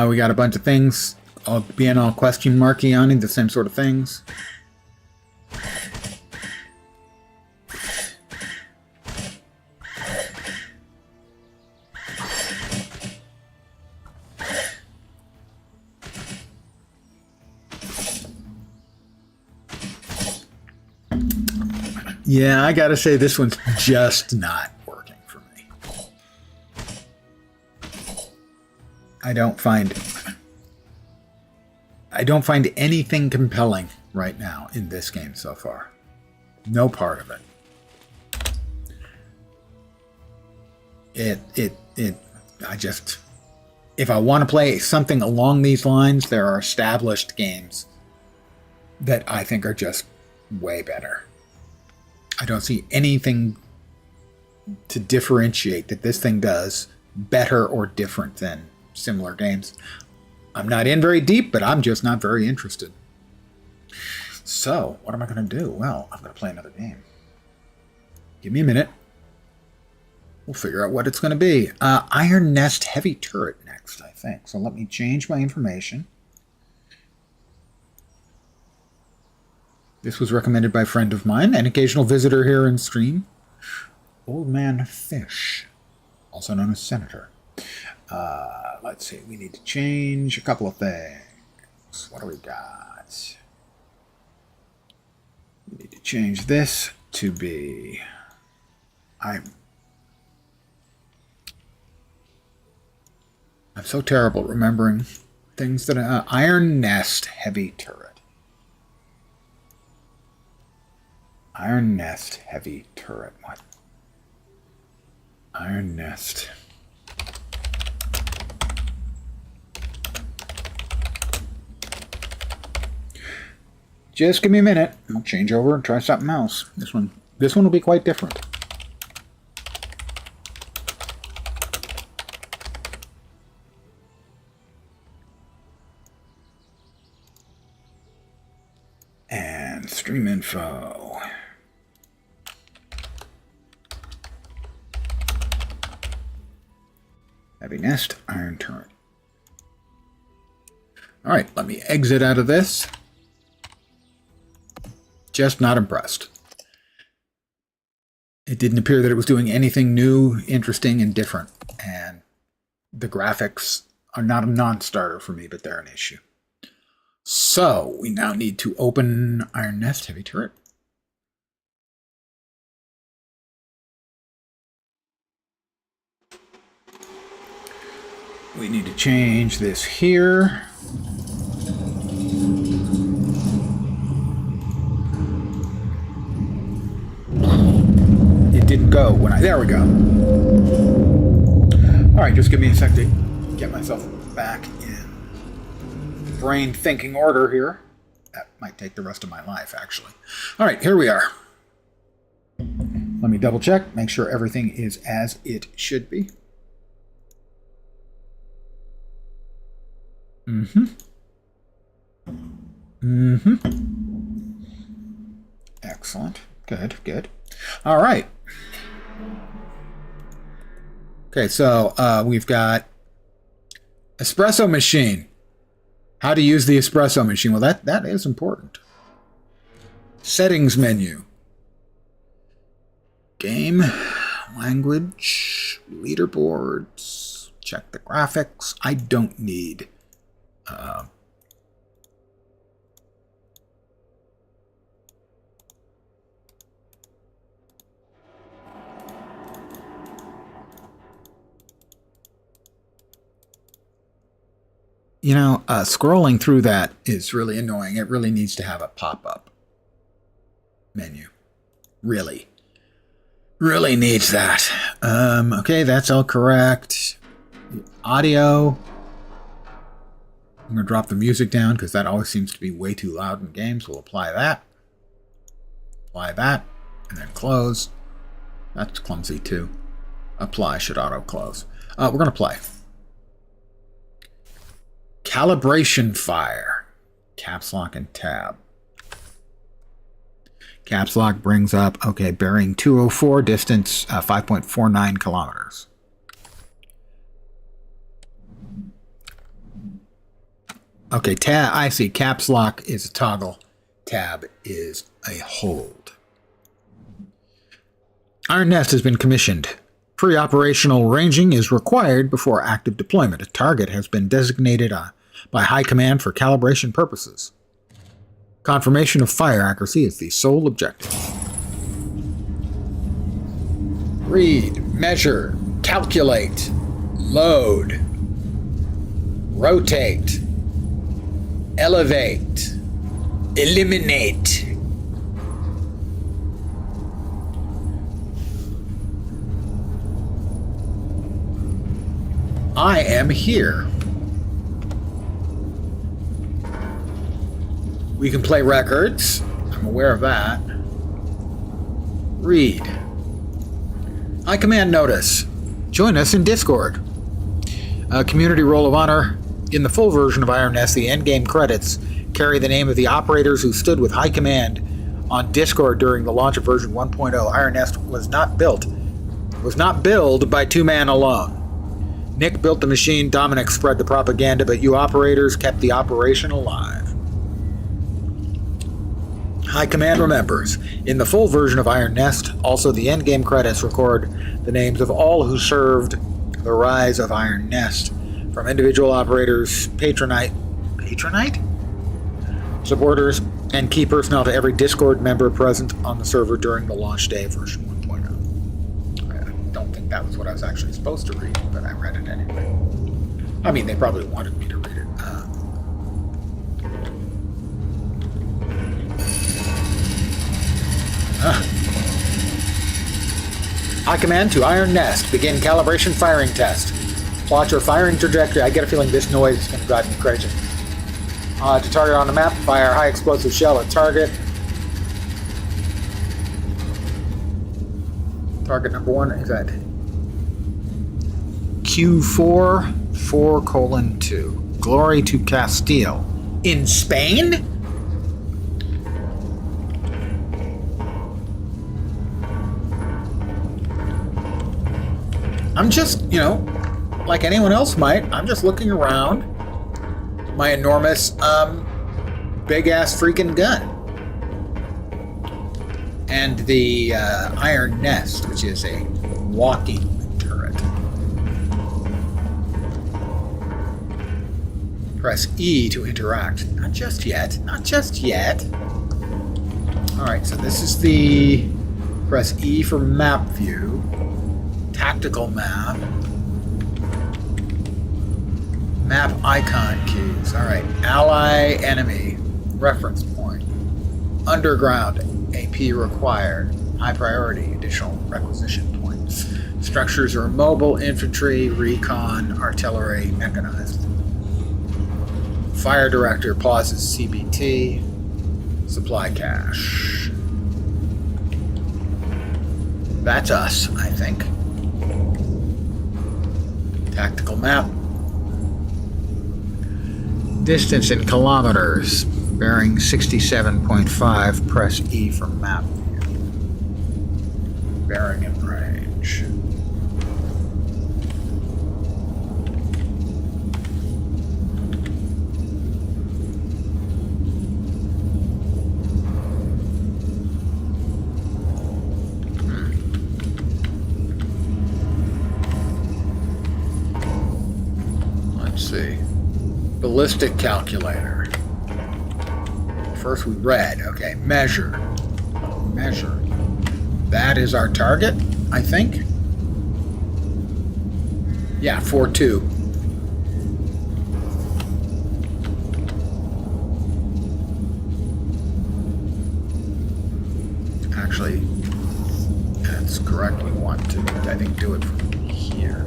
We got a bunch of things all being all question marky on it, the same sort of things. Yeah, I gotta say this one's just not working for me. I don't find anything compelling right now in this game so far. No part of it. If I want to play something along these lines, there are established games that I think are just way better. I don't see anything to differentiate that this thing does better or different than similar games. I'm not in very deep, but I'm just not very interested. So, what am I going to do? Well, I'm going to play another game. Give me a minute. We'll figure out what it's going to be. Iron Nest Heavy Turret next, I think. So let me change my information. This was recommended by a friend of mine, an occasional visitor here in stream. Old Man Fish, also known as Senator. Let's see, we need to change a couple of things. What do we got? We need to change this to be... I'm so terrible at remembering things that... Iron Nest Heavy Turret. Iron Nest Heavy Turret. What? Iron Nest. Just give me a minute. I'll change over and try something else. This one will be quite different. And stream info. Heavy nest, iron turret. All right, let me exit out of this. Just not impressed. It didn't appear that it was doing anything new, interesting, and different. And the graphics are not a non-starter for me, but they're an issue. So we now need to open Iron Nest Heavy Turret. We need to change this here. It didn't go when there we go. All right, just give me a sec to get myself back in brain thinking order here. That might take the rest of my life, actually. All right, here we are. Let me double check, make sure everything is as it should be. Excellent. Good, good. All right. Okay, so we've got espresso machine. How to use the espresso machine. Well, that is important. Settings menu. Game, language, leaderboards, check the graphics. I don't need scrolling through that is really annoying. It really needs to have a pop-up menu. Really needs that. Okay, that's all correct. Audio. I'm going to drop the music down because that always seems to be way too loud in games. We'll apply that. Apply that. And then close. That's clumsy too. Apply should auto-close. We're going to play. Calibration fire. Caps lock and tab. Caps lock brings up, okay, bearing 204, distance 5.49 kilometers. Okay, tab, I see. Caps lock is a toggle. Tab is a hold. Iron Nest has been commissioned. Pre-operational ranging is required before active deployment. A target has been designated by High Command for calibration purposes. Confirmation of fire accuracy is the sole objective. Read, measure, calculate, load, rotate, elevate, eliminate. I am here. We can play records. I'm aware of that. Read. High Command notice. Join us in Discord. Community Roll of Honor. In the full version of Iron Nest, the endgame credits carry the name of the operators who stood with High Command on Discord during the launch of version 1.0. Iron Nest was not built by two man alone. Nick built the machine, Dominic spread the propaganda, but you operators kept the operation alive. High Command remembers. In the full version of Iron Nest, also the endgame credits record the names of all who served the rise of Iron Nest, from individual operators, patronite, supporters, and key personnel to every Discord member present on the server during the launch day of version 1.0. I don't think that was what I was actually supposed to read, but I read it anyway. I mean, they probably wanted me to read it. High Command to Iron Nest. Begin calibration firing test. Plot your firing trajectory. I get a feeling this noise is going to drive me crazy. To target on the map, fire high explosive shell at target. Target number 1 is at Q4 4:2. Glory to Castile. In Spain? I'm just, like anyone else might, I'm just looking around my enormous, big-ass freaking gun. And the Iron Nest, which is a walking turret. Press E to interact. Not just yet. Not just yet. Alright, so this is the... Press E for map view. Tactical map. Map icon keys. Alright, ally, enemy. Reference point. Underground. AP required. High priority. Additional requisition points. Structures are mobile, infantry, recon, artillery, mechanized. Fire director pauses CBT. Supply cache. That's us, I think. Tactical map. Distance in kilometers. Bearing 67.5. Press E for map view. Bearing and range. Let's see. Ballistic calculator. First we read. Okay, measure. Measure. That is our target, I think. Yeah, 4-2. Actually, that's correct. We want to, I think, do it from here.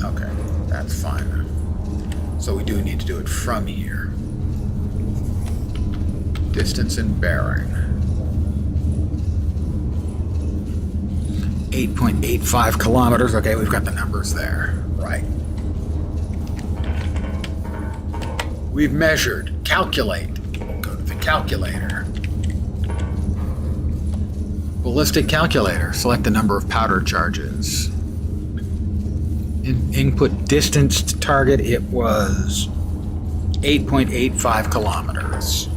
Okay, that's fine. So we do need to do it from here. Distance and bearing. 8.85 kilometers. Okay, we've got the numbers there. Right. We've measured. Calculate. We'll go to the calculator. Ballistic calculator. Select the number of powder charges. Input distance to target, it was 8.85 kilometers.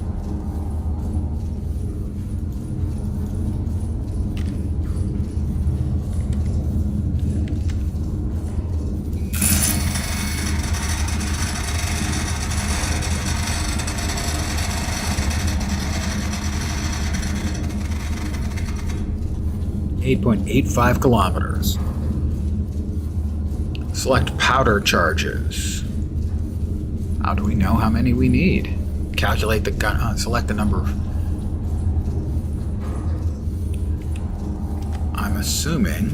.85 kilometers. Select powder charges. How do we know how many we need? Calculate the gun. Select the number of. I'm assuming.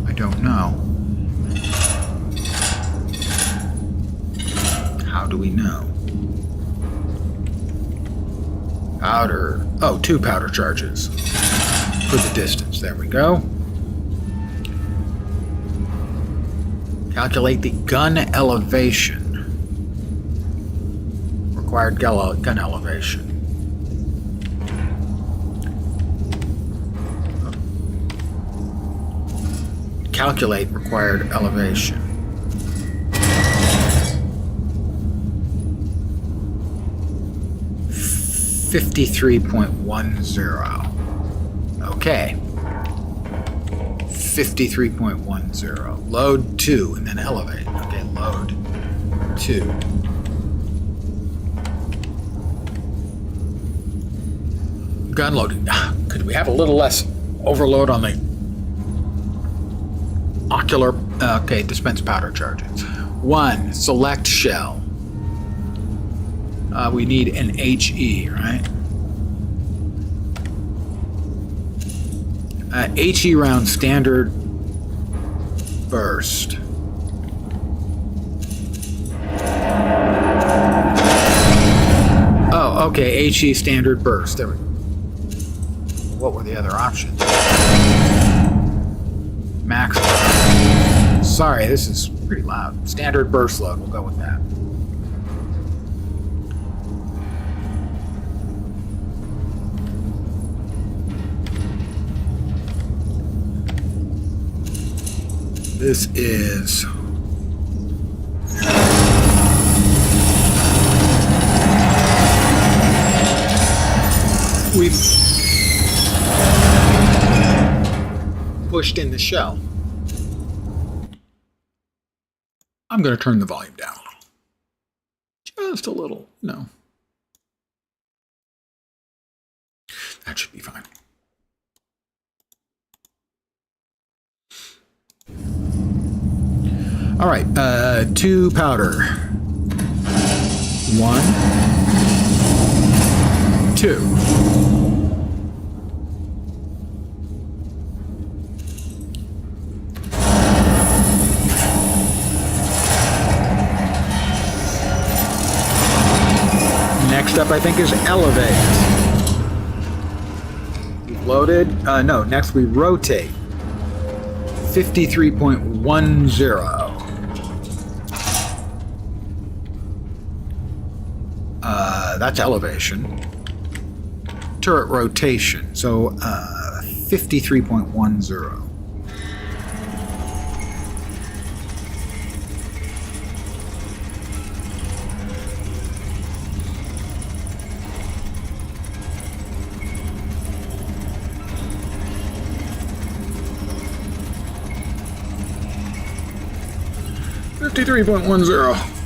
I don't know. How do we know? Powder. Oh, 2 powder charges. For the distance. There we go. Calculate the gun elevation. Required gun elevation. Calculate required elevation. .10. Okay. 53.10. Load 2 and then elevate. Okay, load 2. Gun loading. Could we have a little less overload on the ocular? Okay, dispense powder charges. 1. Select shell. We need an HE, right? HE round standard burst. Oh, okay, HE standard burst. There we go. What were the other options? Max. Sorry, this is pretty loud. Standard burst load, we'll go with that. This is... We've pushed in the shell. I'm going to turn the volume down. Just a little, no. That should be fine. All right, 2 powder. 1, 2. Next up, I think, is elevate. We've loaded. No, next we rotate. 53.10. That's elevation. Turret rotation. So 53.10.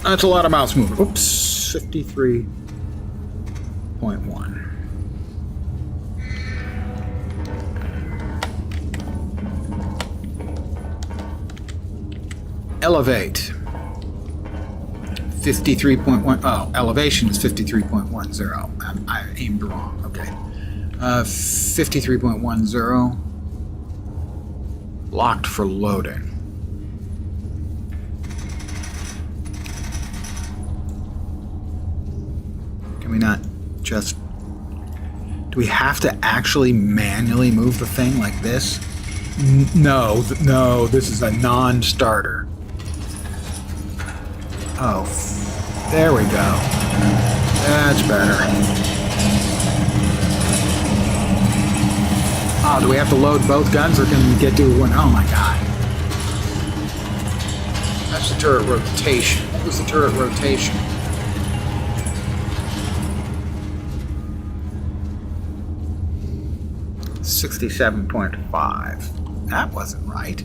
That's a lot of mouse movement. Oops, 53.1. Elevate. 53.1. Oh, elevation is 53.10. I aimed wrong. Okay. 53.10. Locked for loading. Can we not just... Do we have to actually manually move the thing like this? No, no, this is a non-starter. Oh, there we go. That's better. Oh, do we have to load both guns or can we get to one? Oh my god. That's the turret rotation. What was the turret rotation? $67.5. That wasn't right.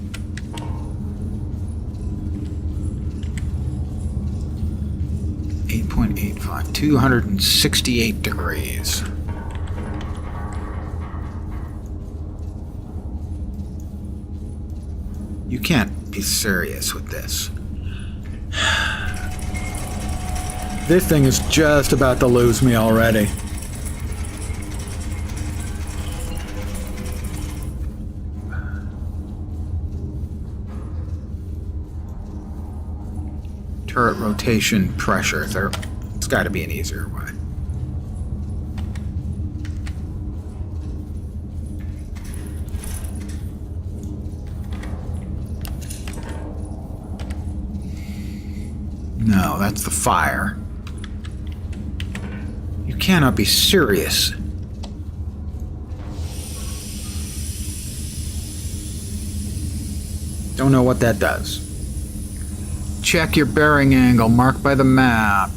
8.85. 268 degrees. You can't be serious with this. This thing is just about to lose me already. Turret rotation pressure. It's got to be an easier way. No, that's the fire. You cannot be serious. Don't know what that does. Check your bearing angle marked by the map.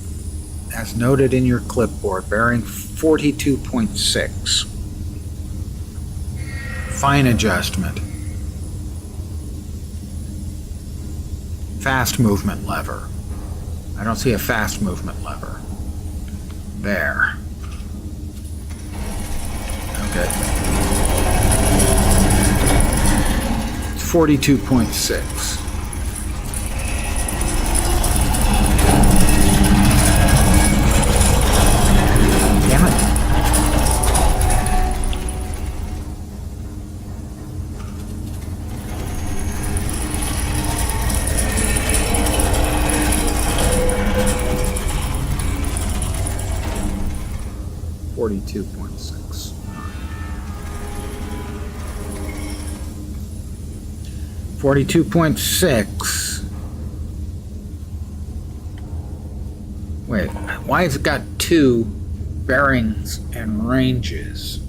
As noted in your clipboard, bearing 42.6. Fine adjustment. Fast movement lever. I don't see a fast movement lever. There. Okay. It's 42.6. Damn it. $42.6. 42.6. Wait, why has it got two bearings and ranges?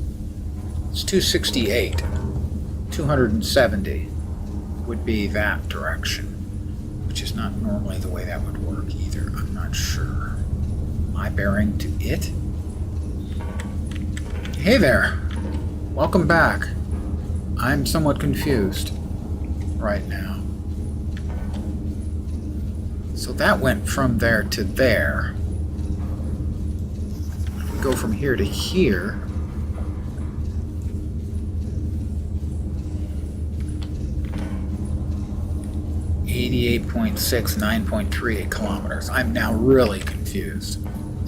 It's 268, 270. would be that direction, which is not normally the way that would work either. I'm not sure. My bearing to it? Hey there! Welcome back. I'm somewhat confused right now. So that went from there to there. If we go from here to here, .6, 9.38 kilometers. I'm now really confused.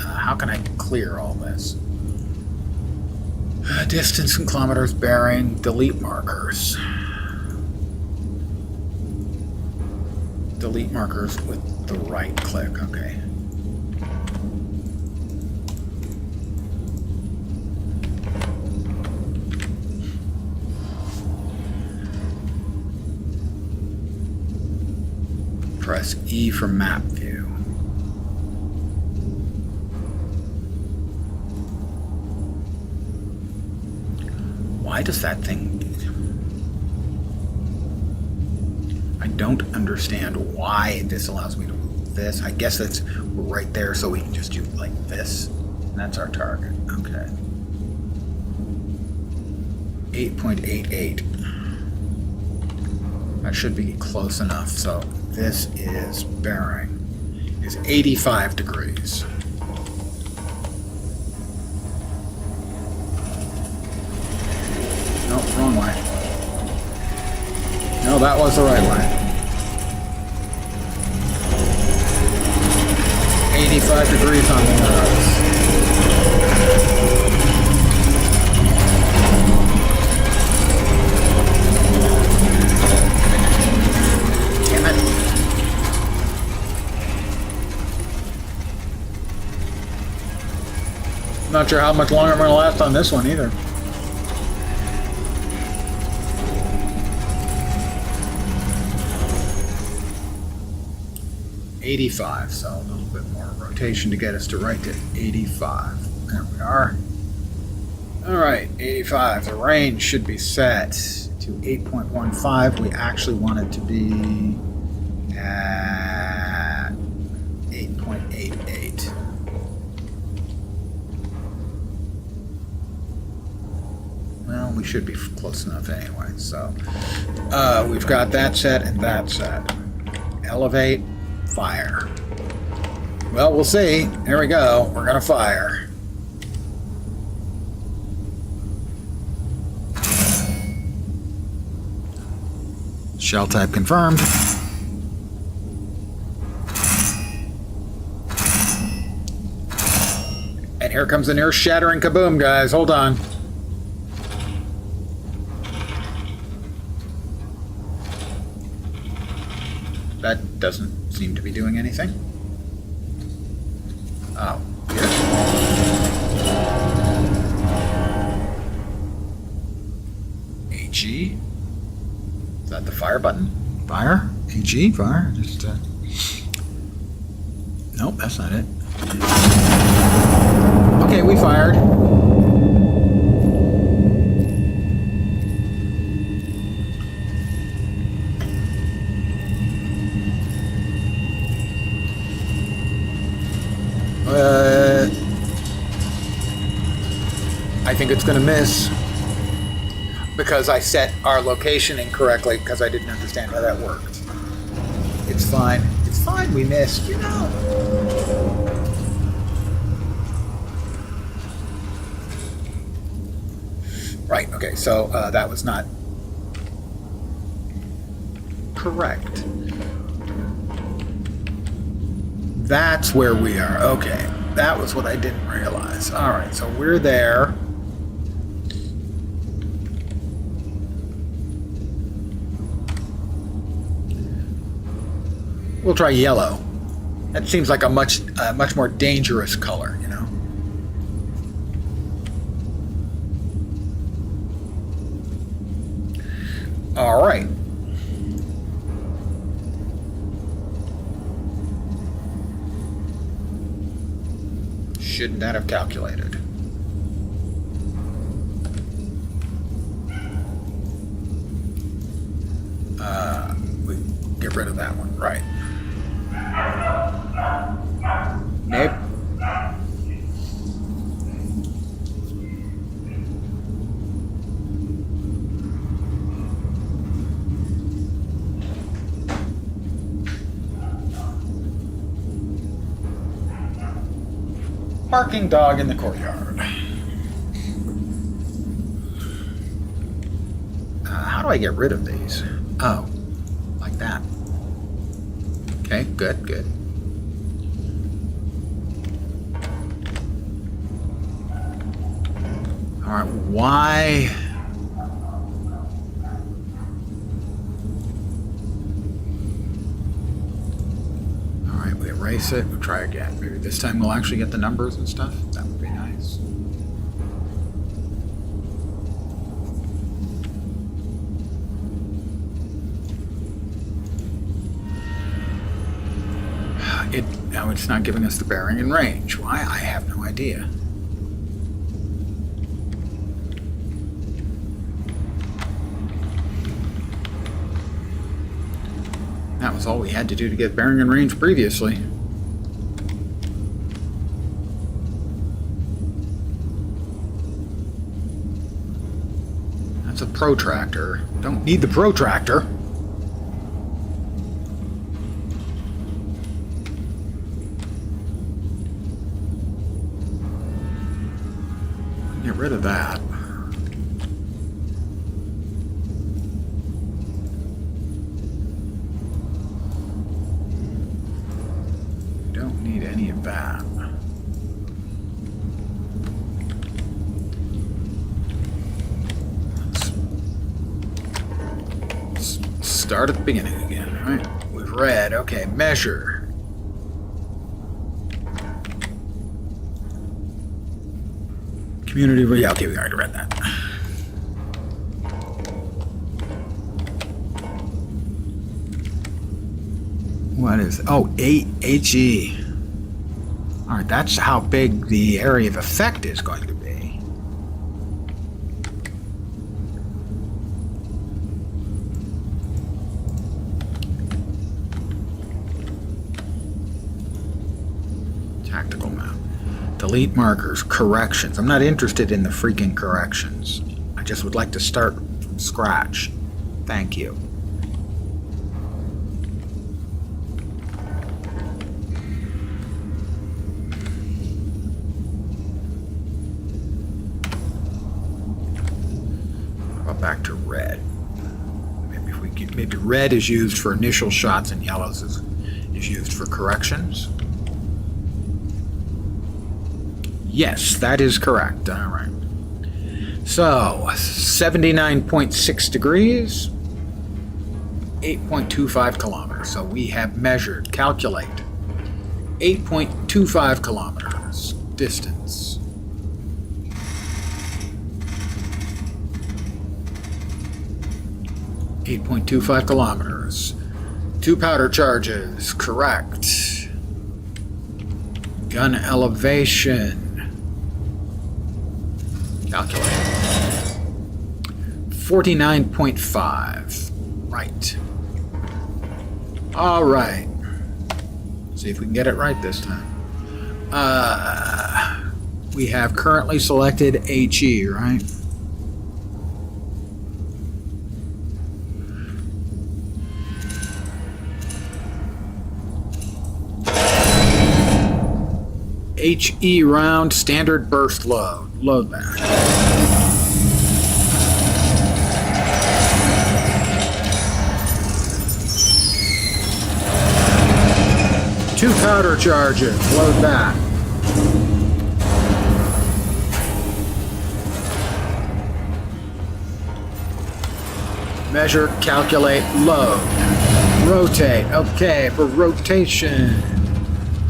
How can I clear all this? Distance in kilometers, bearing, delete markers. Delete markers with the right click, okay. Press E for map view. Why does that thing... I don't understand why this allows me to move this. I guess that's right there so we can just do like this. And that's our target. Okay. 8.88. That should be close enough. So this is bearing. Is 85 degrees. Nope, wrong way. No, that was the right way. 85 degrees on the nose. Damn it. I'm not sure how much longer I'm going to last on this one either. .85, so a little bit more rotation to get us to right to 85. There we are. All right, 85. The range should be set to 8.15. We actually want it to be at 8.88. Well, we should be close enough anyway. So we've got that set and that set. Elevate. Fire. Well, we'll see. There we go. We're going to fire. Shell type confirmed. And here comes an earth-shattering kaboom, guys. Hold on. That doesn't seem to be doing anything. Oh, here. HE. Is that the fire button? Fire? HE? Fire? Just, Nope, that's not it. Okay, we fired. I think it's going to miss because I set our location incorrectly because I didn't understand how that worked. It's fine. It's fine. We missed, you know. Right. Okay. So that was not correct. That's where we are. Okay. That was what I didn't realize. All right. So we're there. We'll try yellow. That seems like a much more dangerous color, you know. All right. Shouldn't that have calculated? get rid of that one, right. Nope. Barking dog in the courtyard. How do I get rid of these? Oh, like that. Okay, good, good. All right, why? All right, we erase it. We'll try again. Maybe this time we'll actually get the numbers and stuff. That would be nice. Now it's not giving us the bearing and range. Why? I have no idea. That was all we had to do to get bearing and range previously. That's a protractor. Don't need the protractor. Get rid of that. Don't need any of that. Let's start at the beginning again, right? We've read, okay, measure. Community, yeah, okay, we already read that. What is, oh, HE. All right, that's how big the area of effect is going to be. Tactical map. Delete markers, corrections. I'm not interested in the freaking corrections. I just would like to start from scratch. Thank you. How about back to red? Maybe if we get, maybe red is used for initial shots and yellows is used for corrections. Yes, that is correct. All right. So, 79.6 degrees, 8.25 kilometers. So we have measured, calculate, 8.25 kilometers distance. .25 kilometers. 2 powder charges, correct. Gun elevation. Calculate. 49.5. Right. All right. See if we can get it right this time. We have currently selected HE, right? HE round, standard burst load. Load that. Two powder charges. Load that. Measure, calculate, load. Rotate. Okay, for rotation.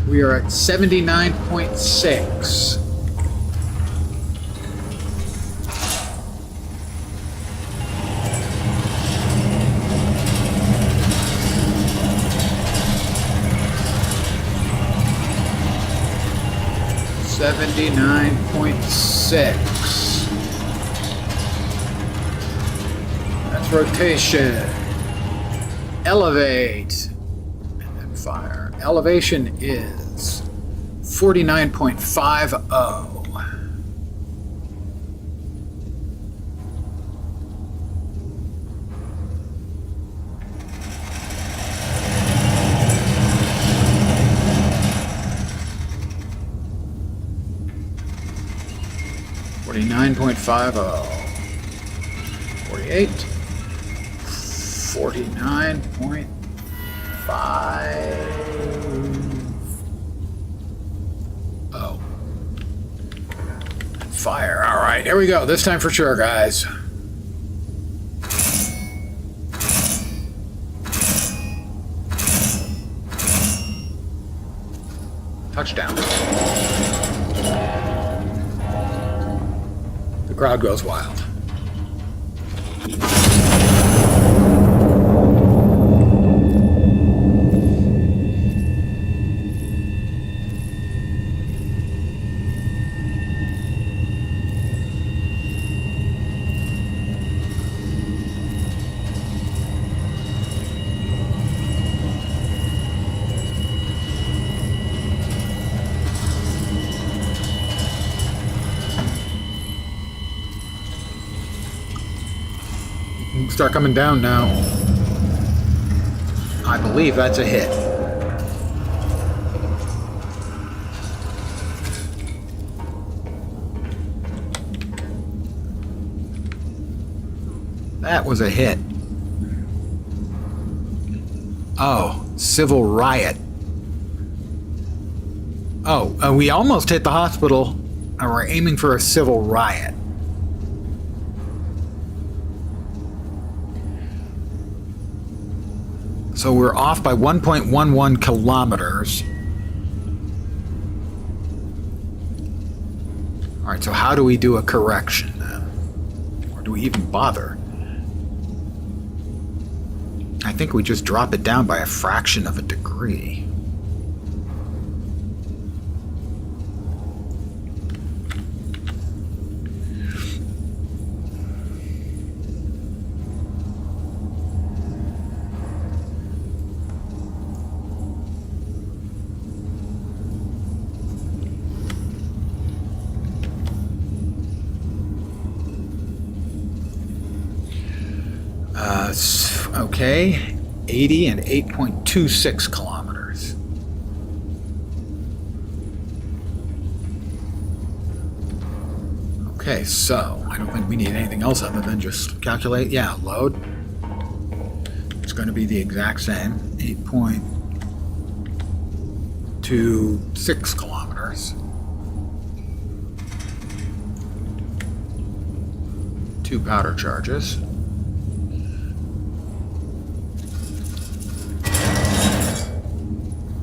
We are at 79.6. That's rotation. Elevate. And then fire. Elevation is 49.50. $49.50. 48. 49.50. Fire. All right, here we go. This time for sure, guys. Touchdown. The crowd goes wild. Start coming down now. I believe that's a hit. That was a hit. Oh, civil riot. Oh, we almost hit the hospital, and we're aiming for a civil riot. So we're off by 1.11 kilometers. All right, so how do we do a correction then? Or do we even bother? I think we just drop it down by a fraction of a degree. Okay, 80 and 8.26 kilometers. Okay, so I don't think we need anything else other than just calculate. Yeah, load. It's going to be the exact same, 8.26 kilometers. 2 powder charges.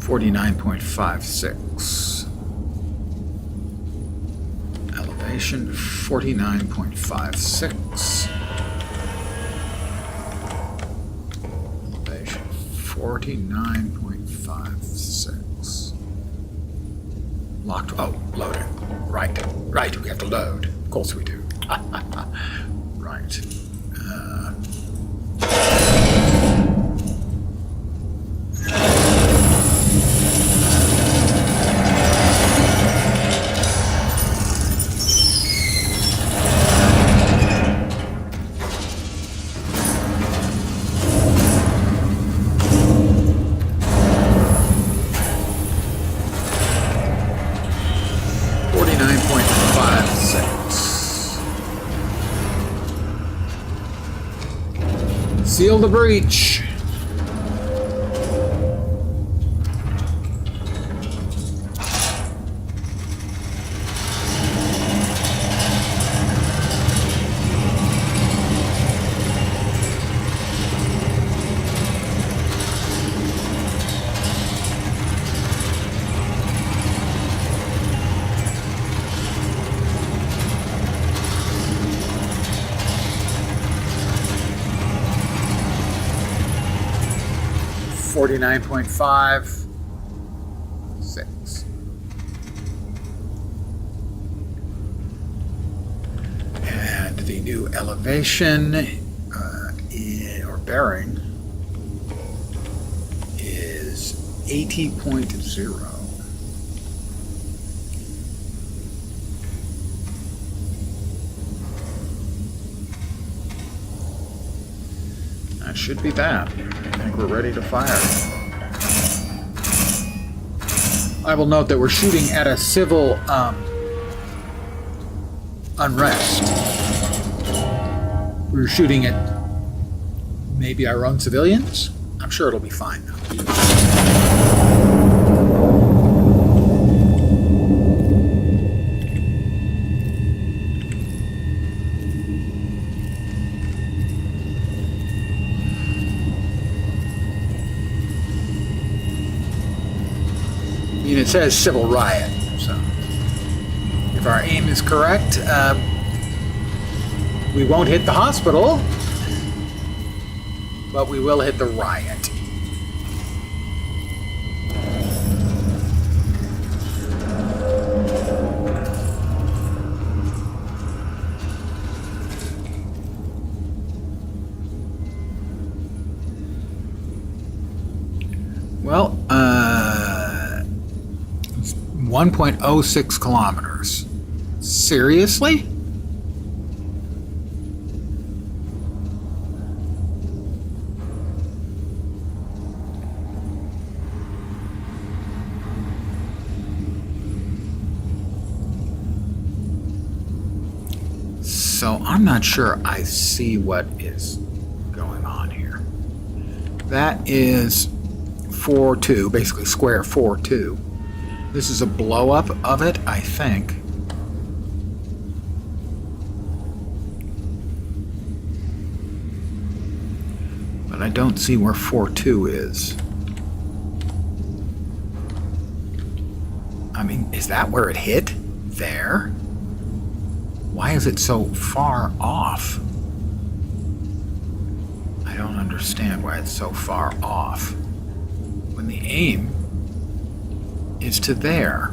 49.56. Elevation 49.56. Elevation 49.56. Locked. Oh, loading. Right. Right. We have to load. Of course we do. Right. 49.56. Seal the breach. $49.56. And the new elevation or bearing 80.0. That should be that. I think we're ready to fire. I will note that we're shooting at a civil unrest. We're shooting at maybe our own civilians. I'm sure it'll be fine though. I mean, it says civil riot, so if our aim is correct, we won't hit the hospital, but we will hit the riot. Well, 1.06 kilometers. Seriously? So I'm not sure I see what is going on here. That is 4-2, basically square 4-2. This is a blow up of it, I think. But I don't see where 4-2 is. I mean, is that where it hit? There? Why is it so far off? I don't understand why it's so far off. When the aim is to there.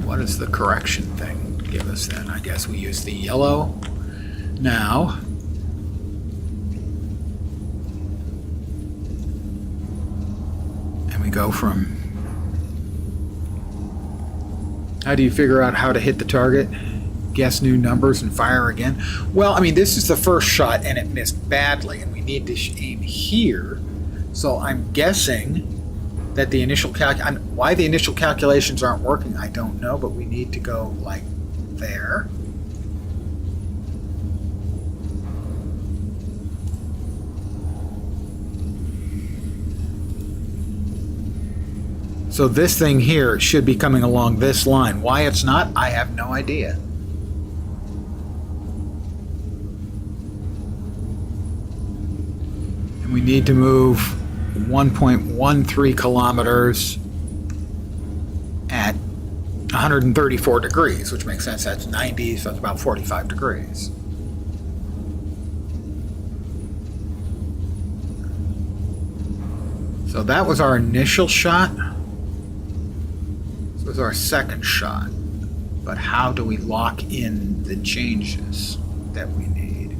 What does the correction thing give us then? I guess we use the yellow now. And we go from... How do you figure out how to hit the target? Guess new numbers and fire again? Well, I mean, this is the first shot and it missed badly, and we need to aim here. So I'm guessing that the initial why the initial calculations aren't working, I don't know, but we need to go like there. So this thing here should be coming along this line. Why it's not, I have no idea. And we need to move 1.13 kilometers at 134 degrees, which makes sense. That's 90, so that's about 45 degrees. So that was our initial shot. This was our second shot. But how do we lock in the changes that we need?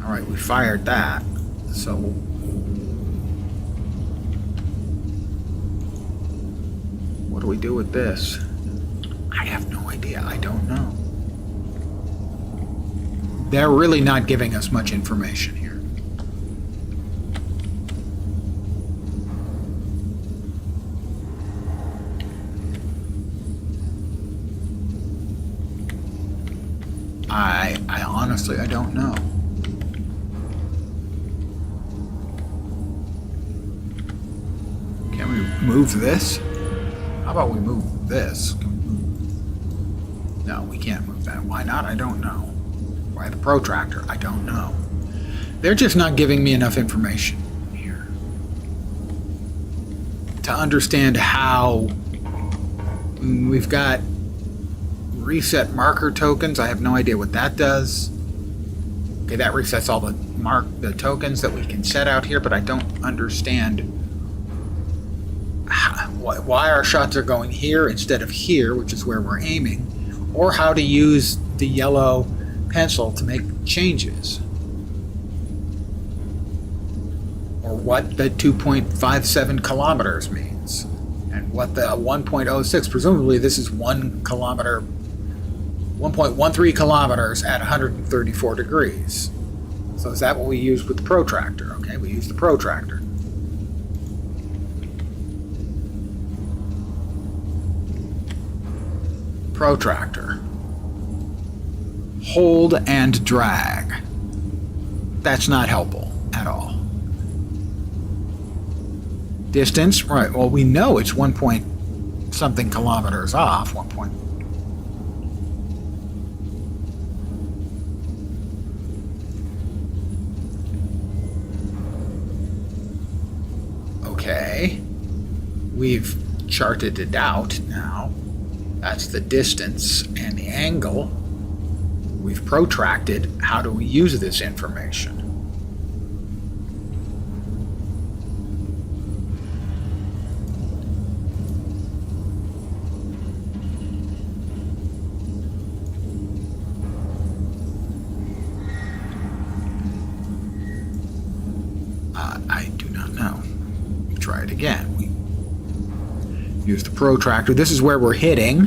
All right, we fired that. So what do we do with this? I have no idea. I don't know. They're really not giving us much information here. I honestly, I don't know. Can we move this? How about we move this? No, we can't move that. Why not? I don't know. Why the protractor? I don't know. They're just not giving me enough information here to understand how we've got reset marker tokens. I have no idea what that does. Okay, that resets all the tokens that we can set out here, but I don't understand why our shots are going here instead of here, which is where we're aiming, or how to use the yellow pencil to make changes. Or what the 2.57 kilometers means. And what the 1.06, presumably this is 1 kilometer, 1.13 kilometers at 134 degrees. So is that what we use with the protractor? Okay, we use the protractor. Protractor. Hold and drag. That's not helpful at all. Distance, right, well we know it's 1 point something kilometers off, 1 point. Okay, we've charted it out now. That's the distance and the angle. We've protracted. How do we use this information? I do not know. Try it again. We use the protractor. This is where we're hitting,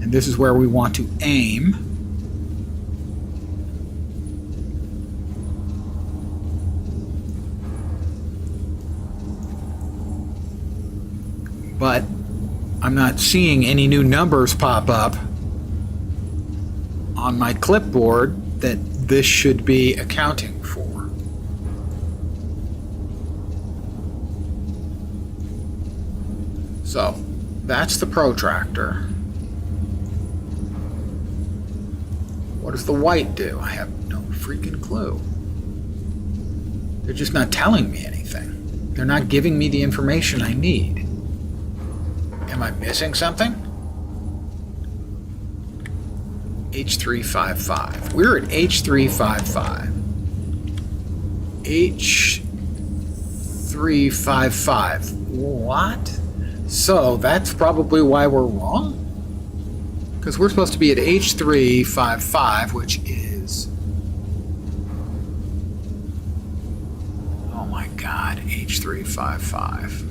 and this is where we want to aim. But I'm not seeing any new numbers pop up on my clipboard that this should be accounting for. So that's the protractor. What does the white do? I have no freaking clue. They're just not telling me anything. They're not giving me the information I need. Am I missing something? H355. We're at H355. H355. What? So that's probably why we're wrong? Because we're supposed to be at H355, which is... Oh my god, H355.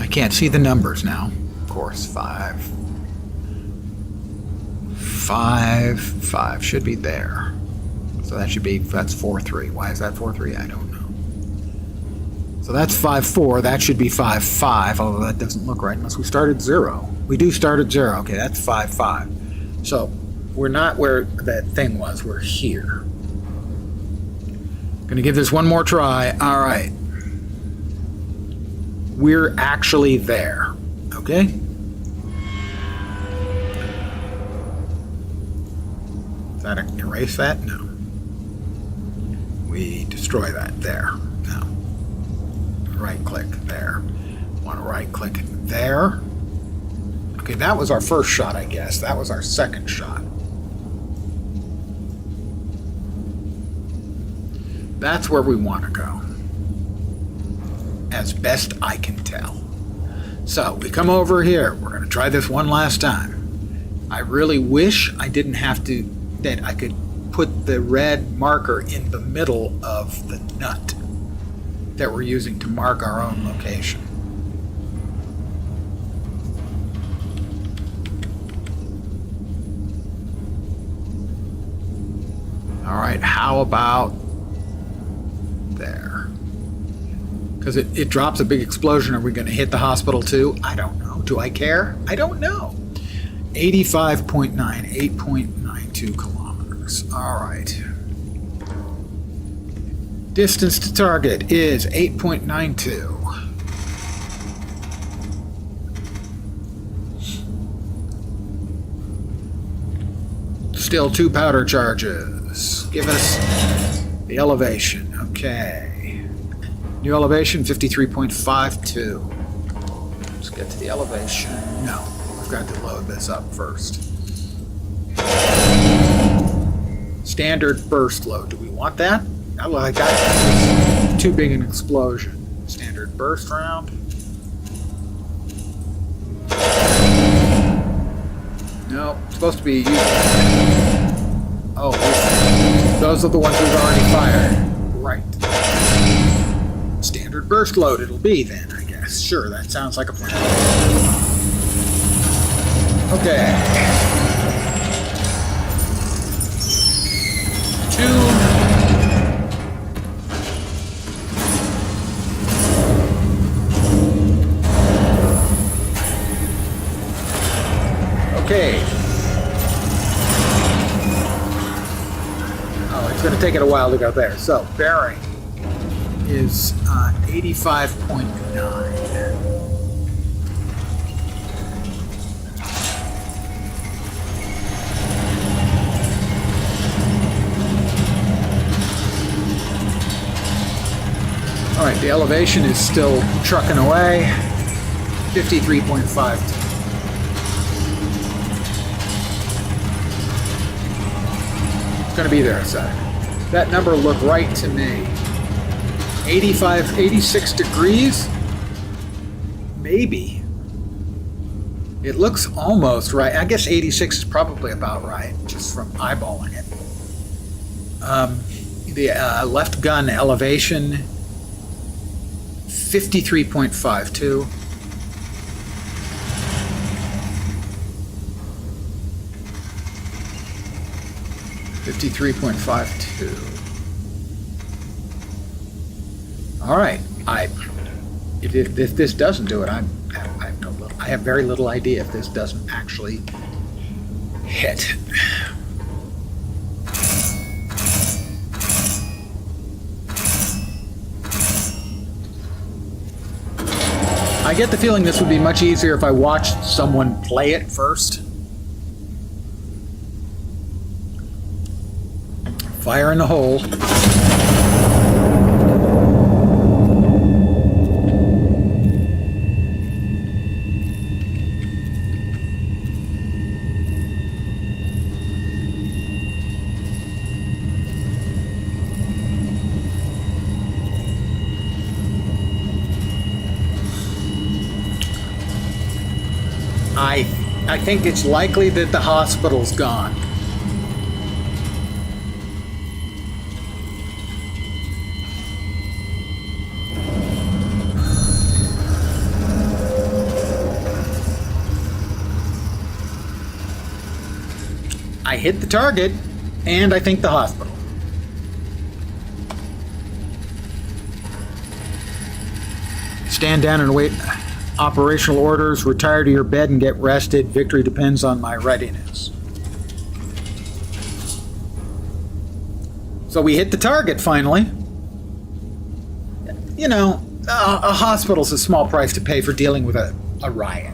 I can't see the numbers now. Of course, 5 should be there. So that should be, that's 4-3. Why is that 4-3? I don't know. So that's 5-4. That should be 5-5, although that doesn't look right unless we start at 0. We do start at 0. Okay, that's 5-5. So we're not where that thing was. We're here. Gonna give this one more try. All right. We're actually there. Okay? Does that erase that? No. We destroy that. There. No. Right click there. Want to right click there. Okay, that was our first shot, I guess. That was our second shot. That's where we want to go, as best I can tell. So we come over here. We're going to try this one last time. I really wish I didn't have to, that I could put the red marker in the middle of the nut that we're using to mark our own location. All right, how about there? Because it drops a big explosion. Are we going to hit the hospital too? I don't know. Do I care? I don't know. 85.9, 8.92 kilometers. All right. Distance to target is 8.92. Still 2 powder charges. Give us the elevation. Okay. New elevation, 53.52. Let's get to the elevation. No, we've got to load this up first. Standard burst load. Do we want that? I like that. Too big an explosion. Standard burst round. No, it's supposed to be... Oh, those are the ones we've already fired. Right. Standard burst load it'll be then, I guess. Sure, that sounds like a plan. Okay. 2. Okay. Oh, it's going to take it a while to go there. So, bearing is 85.9. All right, the elevation is still trucking away. 53.5. It's going to be there a sec. That number looked right to me. 85, 86 degrees? Maybe. It looks almost right. I guess 86 is probably about right, just from eyeballing it. The left gun elevation, 53.52. All right. If this doesn't do it, I have very little idea if this doesn't actually hit. I get the feeling this would be much easier if I watched someone play it first. Fire in the hole. I think it's likely that the hospital's gone. I hit the target, and I think the hospital. Stand down and wait operational orders. Retire to your bed and get rested. Victory depends on my readiness. So we hit the target finally. You know, a hospital's a small price to pay for dealing with a riot.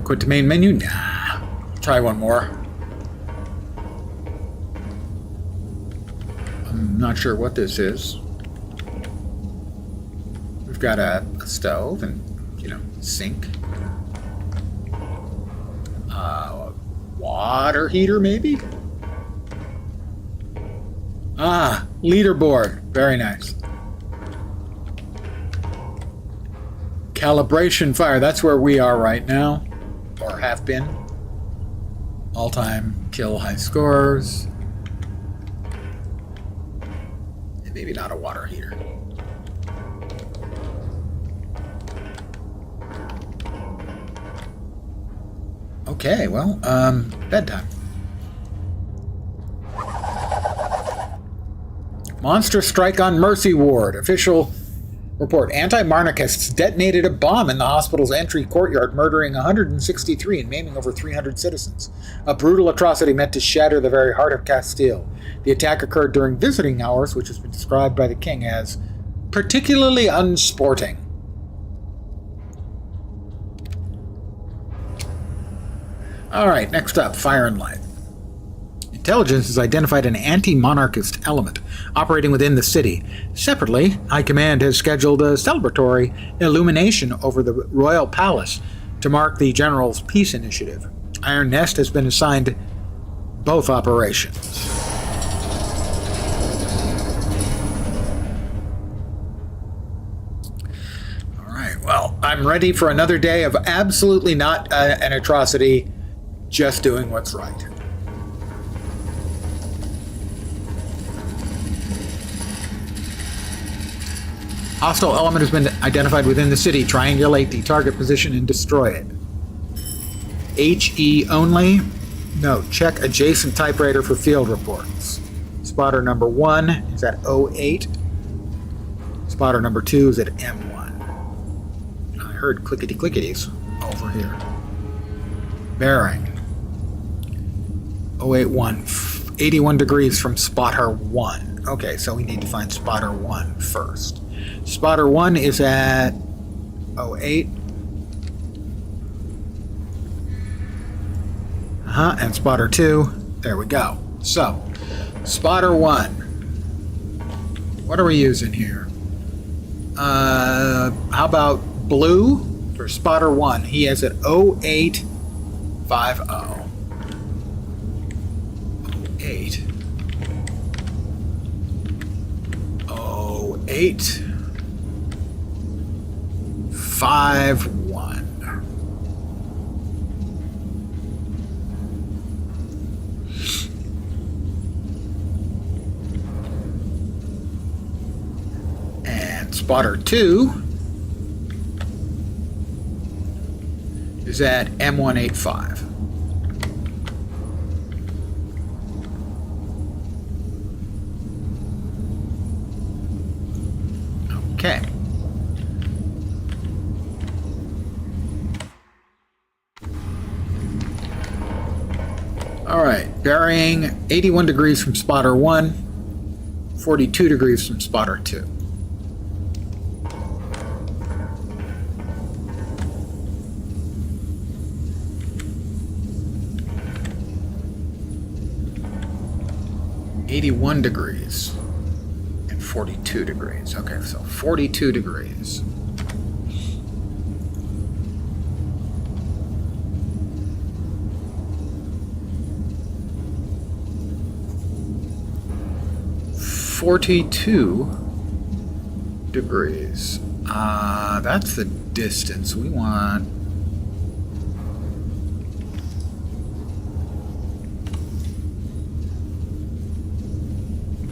Quit the main menu? Nah. Try one more. I'm not sure what this is. We've got a stove and, sink. Water heater, maybe? Ah, leaderboard. Very nice. Calibration fire. That's where we are right now. Or have been. All-time kill high scores. And maybe not a water heater. Okay, well, bedtime. Monster strike on Mercy Ward. Official report. Anti-monarchists detonated a bomb in the hospital's entry courtyard, murdering 163 and maiming over 300 citizens. A brutal atrocity meant to shatter the very heart of Castile. The attack occurred during visiting hours, which has been described by the king as particularly unsporting. All right, next up, Fire and Light. Intelligence has identified an anti-monarchist element operating within the city. Separately, High Command has scheduled a celebratory illumination over the royal palace to mark the General's Peace Initiative. Iron Nest has been assigned both operations. Alright, well, I'm ready for another day of absolutely not an atrocity, just doing what's right. Hostile element has been identified within the city. Triangulate the target position and destroy it. HE only. No, check adjacent typewriter for field reports. Spotter number 1 is at 08. Spotter number 2 is at M1. I heard clickety-clickities over here. Bearing 081. 81 degrees from spotter 1. Okay, so we need to find spotter 1 first. Spotter 1 is at 08. And spotter 2. There we go. So, spotter 1. What are we using here? How about blue for spotter 1? He is at 0850. 08. 08. 51. And spotter 2 is at M185. Okay. All right, bearing 81 degrees from spotter 1, 42 degrees from spotter 2. (81 degrees and 42 degrees). Okay, so 42 degrees. (42 degrees). That's the distance we want.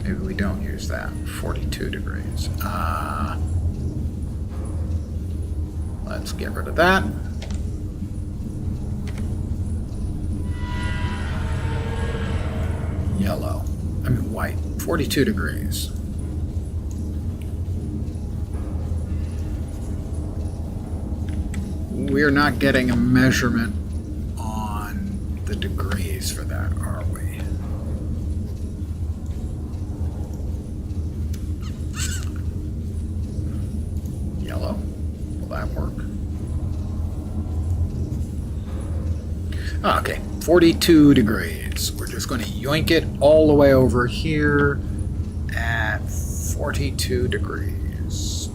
Maybe we don't use that. 42 degrees. Let's get rid of that. Yellow. I mean white. 42 degrees. We're not getting a measurement on the degrees for that, are we? Yellow. Will that work? Okay, 42 degrees. We're just going to yoink it all the way over here at 42 degrees.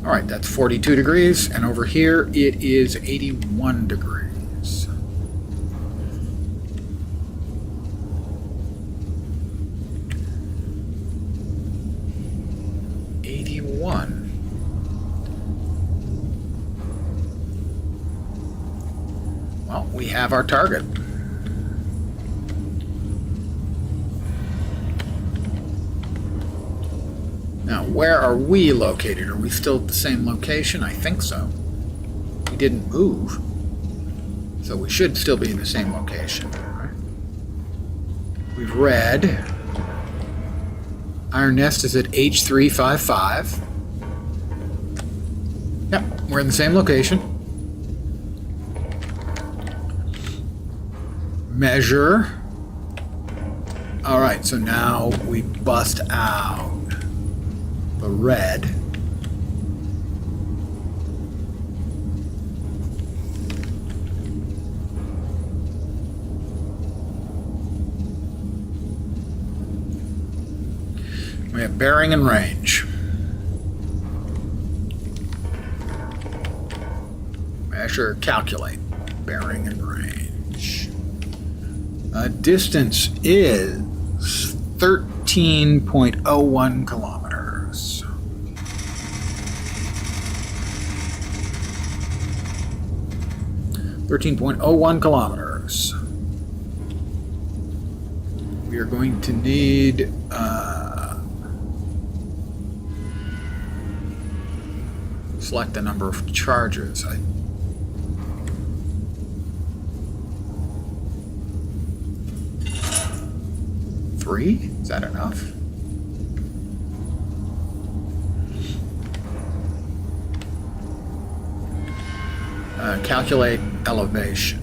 All right, that's 42 degrees, and over here it is 81 degrees. Well, we have our target. Now, where are we located? Are we still at the same location? I think so. We didn't move, so we should still be in the same location. We've read Iron Nest is at H355. Yep, we're in the same location. Measure. All right, so now we bust out the red. We have bearing and range. Measure, calculate. Bearing and range. Distance is 13.01 kilometers. We are going to need select the number of charges. Three? Is that enough? Calculate elevation.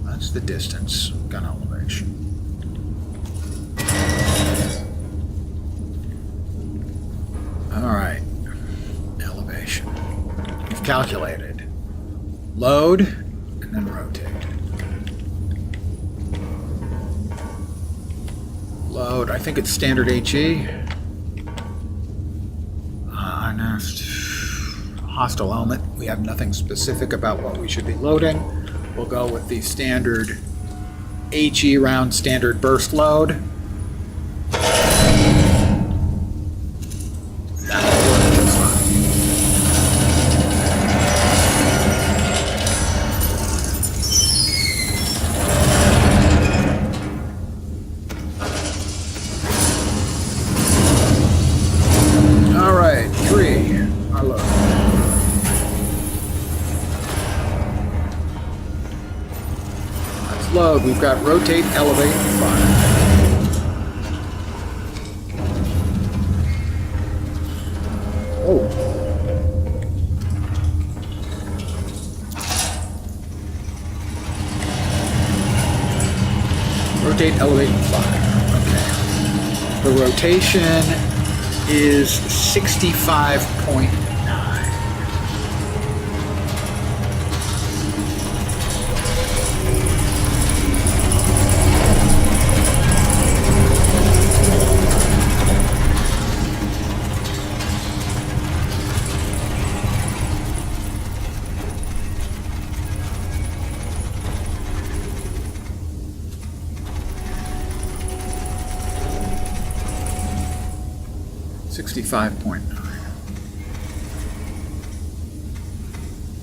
That's the distance, gun elevation. Alright. Elevation. We've calculated. Load, and then rotate. Load, I think it's standard HE. Hostile element. We have nothing specific about what we should be loading. We'll go with the standard HE round standard burst load. Load. We've got rotate, elevate, fire. Oh. Rotate, elevate, fire. Okay. The rotation is 65.9.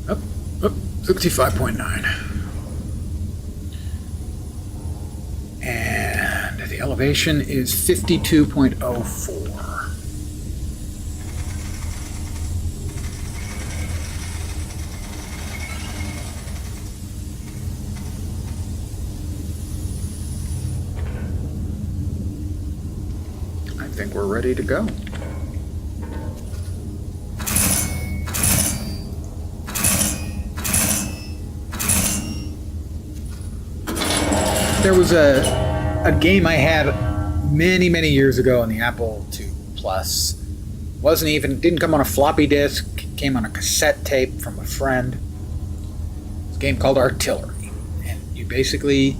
Up, 65.9. And the elevation is 52.04. I think we're ready to go. There was a game I had many years ago on the Apple II Plus. Didn't come on a floppy disk, came on a cassette tape from a friend. It's a game called Artillery. And you basically,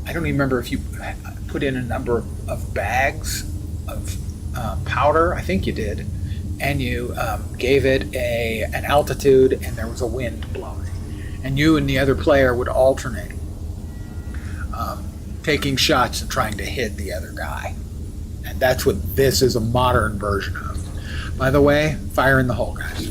I don't even remember if you put in a number of bags of powder, I think you did, and you gave it an altitude and there was a wind blowing. And you and the other player would alternate. Taking shots and trying to hit the other guy. And that's what this is a modern version of. By the way, fire in the hole, guys.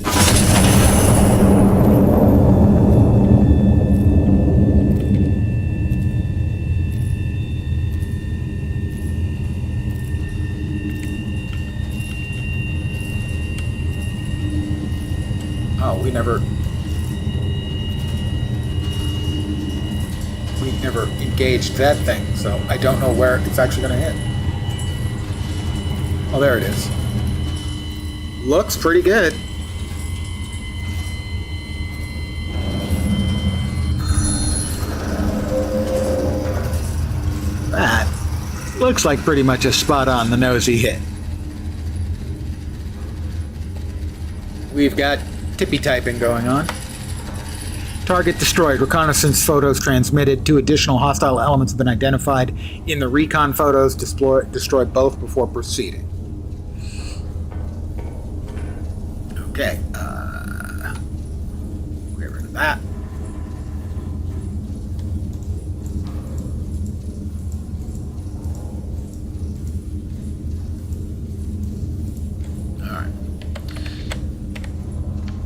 Oh, we never engaged that thing, so I don't know where it's actually going to hit. Oh, there it is. Looks pretty good. That looks like pretty much a spot on the nosy hit. We've got tippy typing going on. Target destroyed. Reconnaissance photos transmitted. 2 additional hostile elements have been identified in the recon photos. Destroy both before proceeding. Okay. Get rid of that. Alright.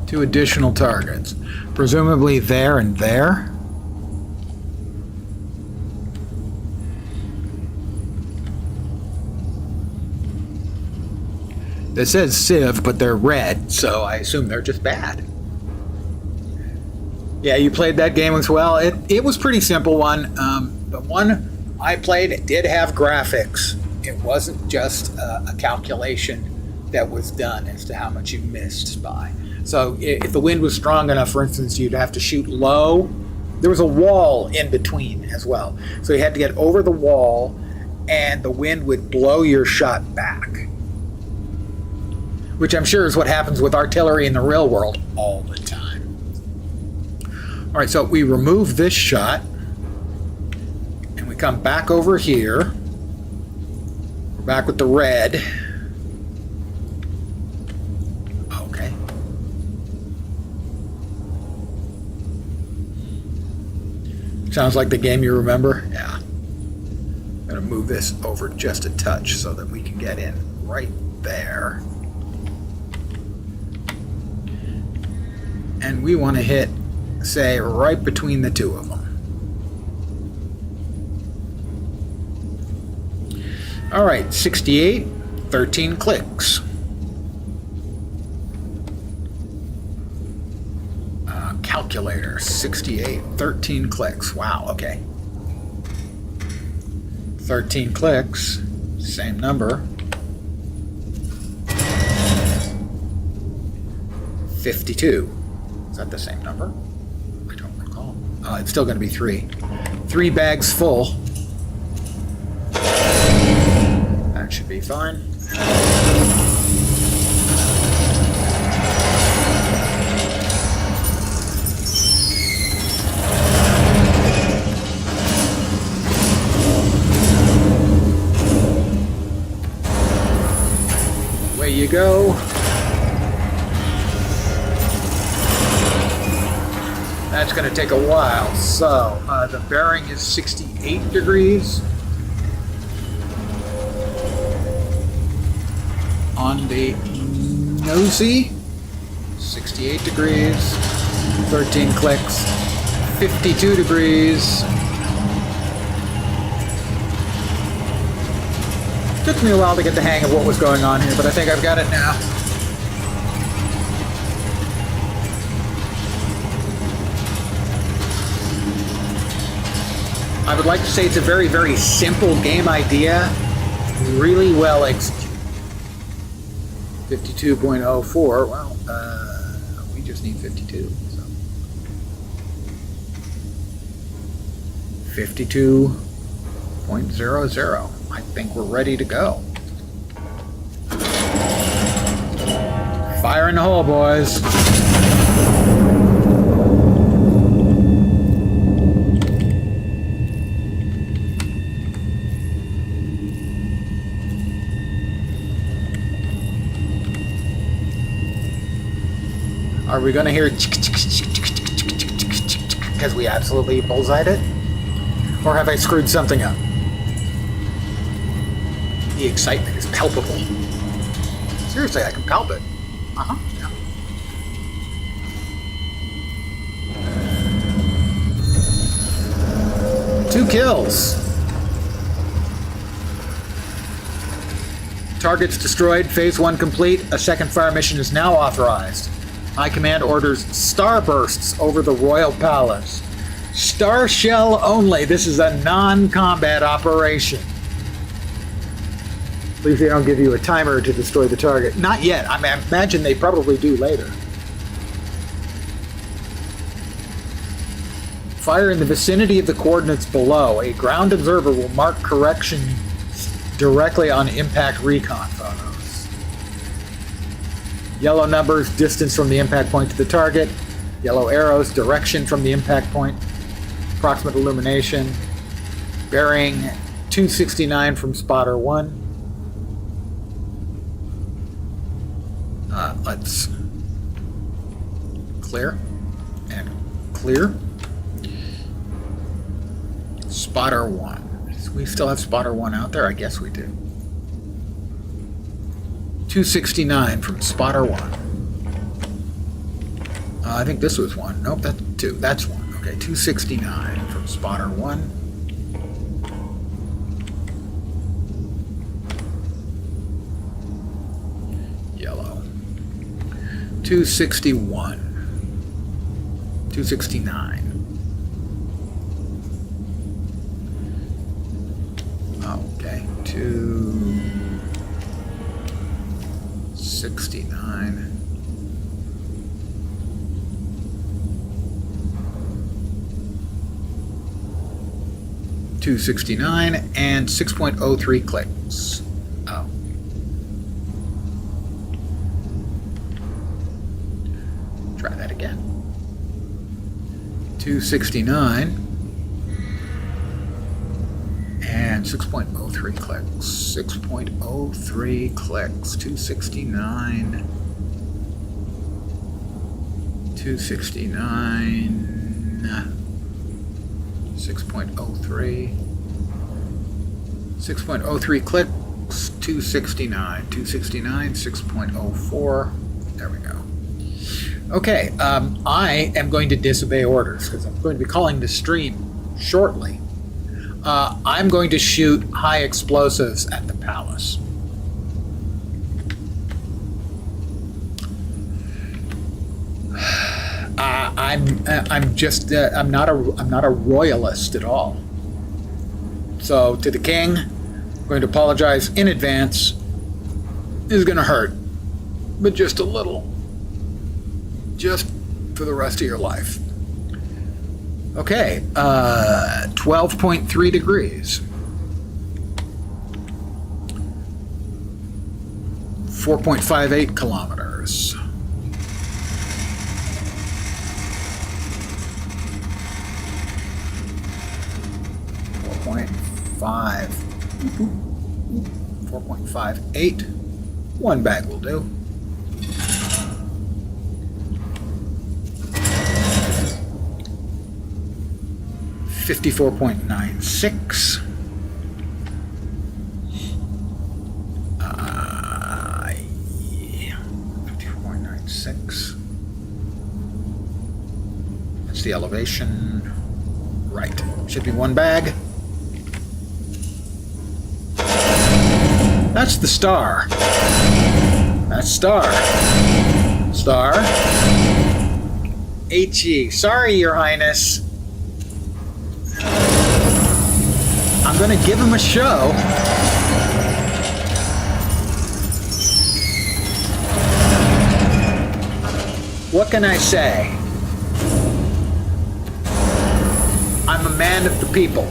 2 additional targets. Presumably there and there. It says Civ, but they're red, so I assume they're just bad. Yeah, you played that game as well. It was pretty simple one. The one I played did have graphics. It wasn't just a calculation that was done as to how much you missed by. So if the wind was strong enough, for instance, you'd have to shoot low. There was a wall in between as well. So you had to get over the wall, and the wind would blow your shot back. Which I'm sure is what happens with artillery in the real world all the time. All right, so we remove this shot, and we come back over here. We're back with the red. Okay. Sounds like the game you remember? Yeah. I'm gonna move this over just a touch so that we can get in right there. And we want to hit, say, right between the 2 of them. All right, 68, 13 clicks. Calculator, 68, 13 clicks. Wow, okay. 13 clicks, same number. 52. Is that the same number? I don't recall. It's still going to be 3. 3 bags full. That should be fine. Away you go. That's going to take a while. So, the bearing is 68 degrees. On the nosy, 68 degrees, 13 clicks, 52 degrees. Took me a while to get the hang of what was going on here, but I think I've got it now. I would like to say it's a very, very simple game idea, really well executed. 52.04, well, we just need 52, so. 52.00, I think we're ready to go. Fire in the hole, boys. Are we going to hear because we absolutely bullseyed it? Or have I screwed something up? The excitement is palpable. Seriously, I can palp it. Uh-huh. Yeah. 2 kills. Targets destroyed. Phase 1 complete. A second fire mission is now authorized. High Command orders starbursts over the Royal Palace. Star shell only. This is a non-combat operation. Please, they don't give you a timer to destroy the target. Not yet. I mean, I imagine they probably do later. Fire in the vicinity of the coordinates below. A ground observer will mark correction directly on impact recon photos. Yellow numbers, distance from the impact point to the target. Yellow arrows, direction from the impact point, approximate illumination, bearing 269 from spotter 1. Let's clear and clear. Spotter 1. We still have spotter 1 out there? I guess we do. 269 from spotter 1. I think this was 1. Nope, that's 2. That's 1. Okay, 269 from spotter 1. Yellow. 261. 269. Okay, 269. 269 and 6.03 clicks. Oh. Try that again. 269 and 6.03 clicks. 6.03 clicks. 269. 269. 6.03. 6.03 clicks. 269. 269. 6.04. There we go. Okay, I am going to disobey orders because I'm going to be calling the stream shortly. I'm going to shoot high explosives at the palace. I'm not a royalist at all. So to the king, I'm going to apologize in advance. This is going to hurt, but just a little. Just for the rest of your life. Okay, 12.3 degrees. 4.58 kilometers. 4.58. One bag will do. $54.96. Yeah. 54.96. That's the elevation. Right. Should be one bag. That's the star. That's star. Star. HE. Sorry, Your Highness. I'm going to give him a show. What can I say? I'm a man of the people.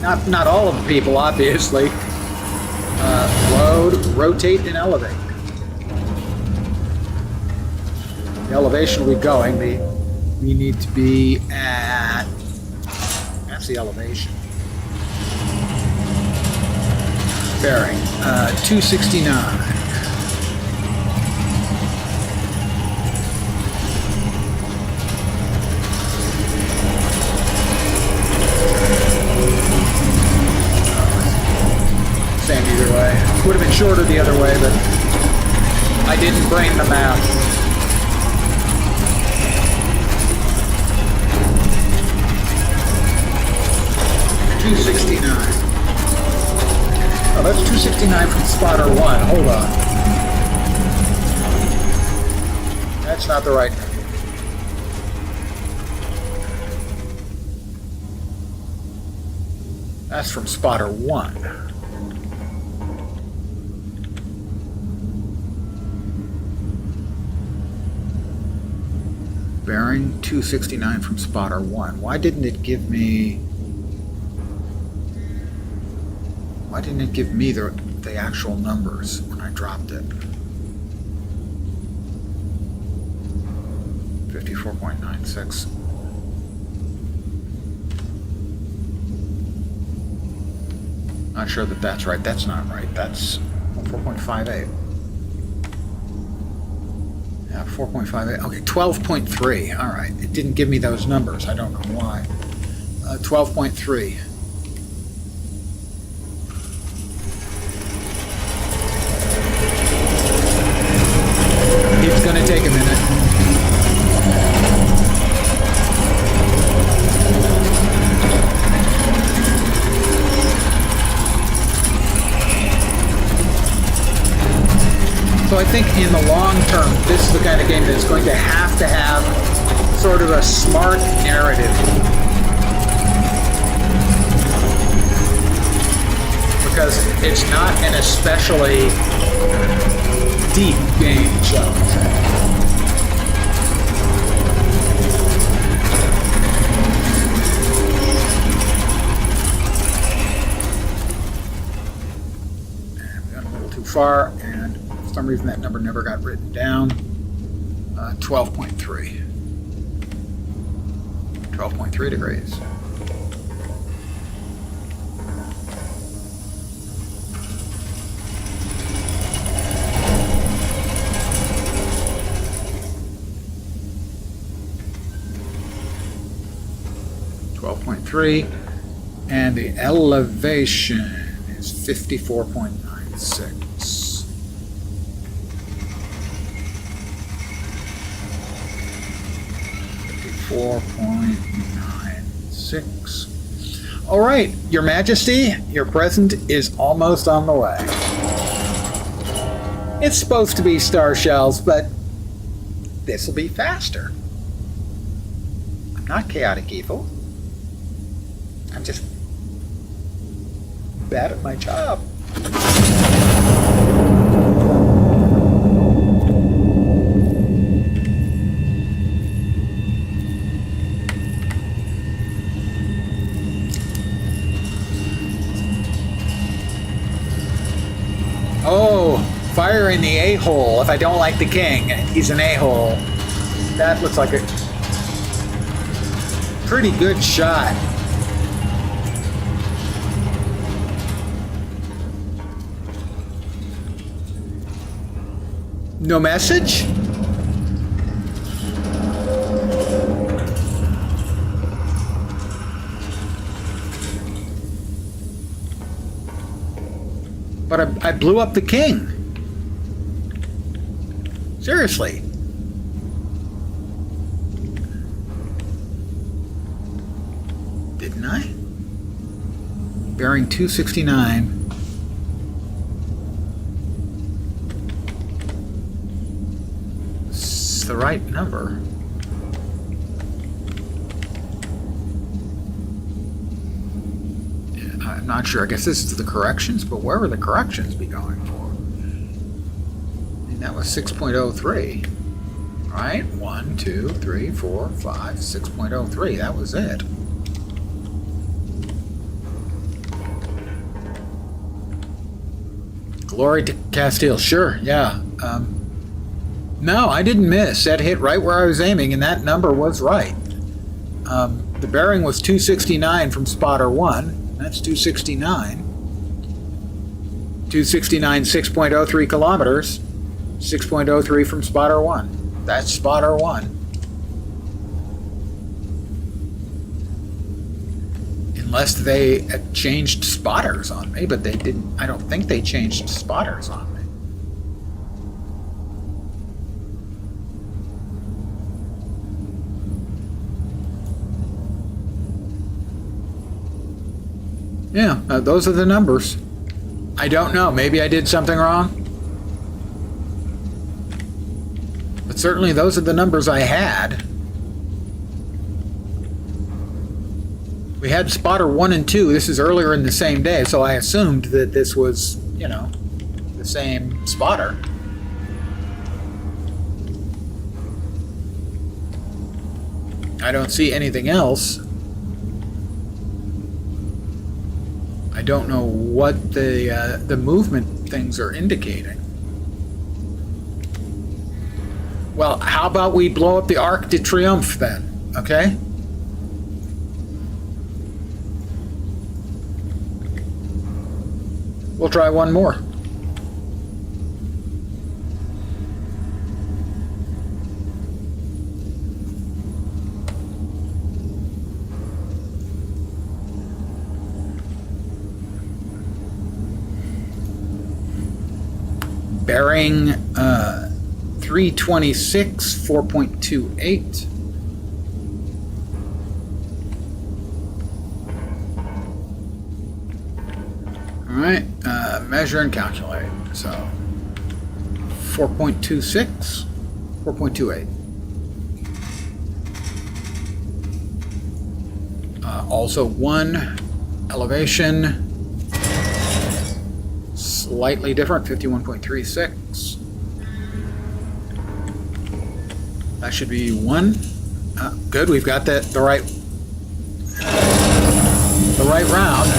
Not all of the people, obviously. Load, rotate, and elevate. The elevation we're going, we need to be at... That's the elevation. Bearing, 269. Same either way. Would have been shorter the other way, but I didn't brain the map. $269. Oh, that's 269 from spotter 1. Hold on. That's not the right number. That's from spotter 1. Bearing 269 from spotter 1. Why didn't it give me... Why didn't it give me the actual numbers when I dropped it? 54.96. Not sure that that's right. That's not right. That's 4.58. Yeah, 4.58. Okay, 12.3. All right. It didn't give me those numbers. I don't know why. 12.3. It's going to take a minute. So I think in the long term, this is the kind of game that's going to have sort of a smart narrative. Because it's not an especially deep game, shall we say. And we got a little too far, and for some reason that number never got written down. 12.3. 12.3 degrees. And the elevation is 54.96. $54.96. All right, Your Majesty, your present is almost on the way. It's supposed to be star shells, but this will be faster. I'm not chaotic evil. I'm just bad at my job. Oh, fire in the a-hole if I don't like the king. He's an a-hole. That looks like a pretty good shot. No message? But I blew up the king. Seriously. Didn't I? Bearing 269. The right number. Yeah, I'm not sure. I guess this is the corrections, but where would the corrections be going for? And that was 6.03. Right? 1, 2, 3, 4, 5, 6.03. That was it. Glory to Castile. Sure, yeah. No, I didn't miss. That hit right where I was aiming, and that number was right. The bearing was 269 from spotter 1. That's 269. 269, 6.03 kilometers. 6.03 from spotter 1. That's spotter 1. Unless they changed spotters on me, but they didn't. I don't think they changed spotters on me. Yeah, those are the numbers. I don't know. Maybe I did something wrong. But certainly those are the numbers I had. We had spotter 1 and 2. This is earlier in the same day, so I assumed that this was, you know, the same spotter. I don't see anything else. I don't know what the movement things are indicating. Well, how about we blow up the Arc de Triomphe then? Okay? We'll try one more. Bearing 326, 4.28. All right, measure and calculate. So 4.26, 4.28. Also one elevation. Slightly different, 51.36. That should be one. Good, we've got the right round.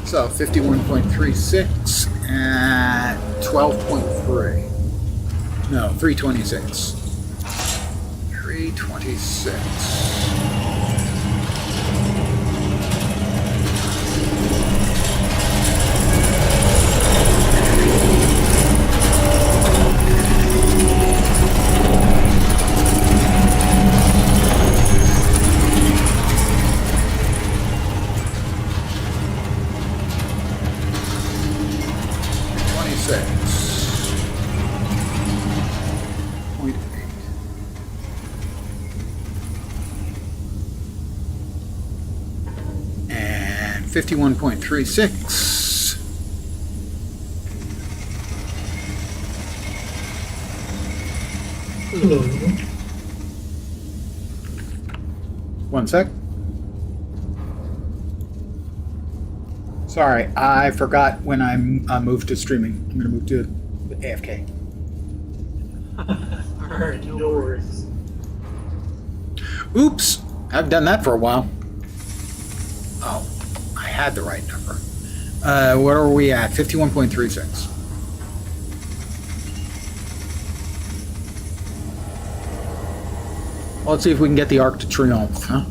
So 51.36 and 12.3. No, 326. 326. And 51.36. One sec. Sorry, I forgot when I moved to streaming. I'm going to move to AFK. Alright, no worries. Oops, I've done that for a while. Oh, I had the right number. What are we at? 51.36. Well, let's see if we can get the Arc de Triomphe, huh?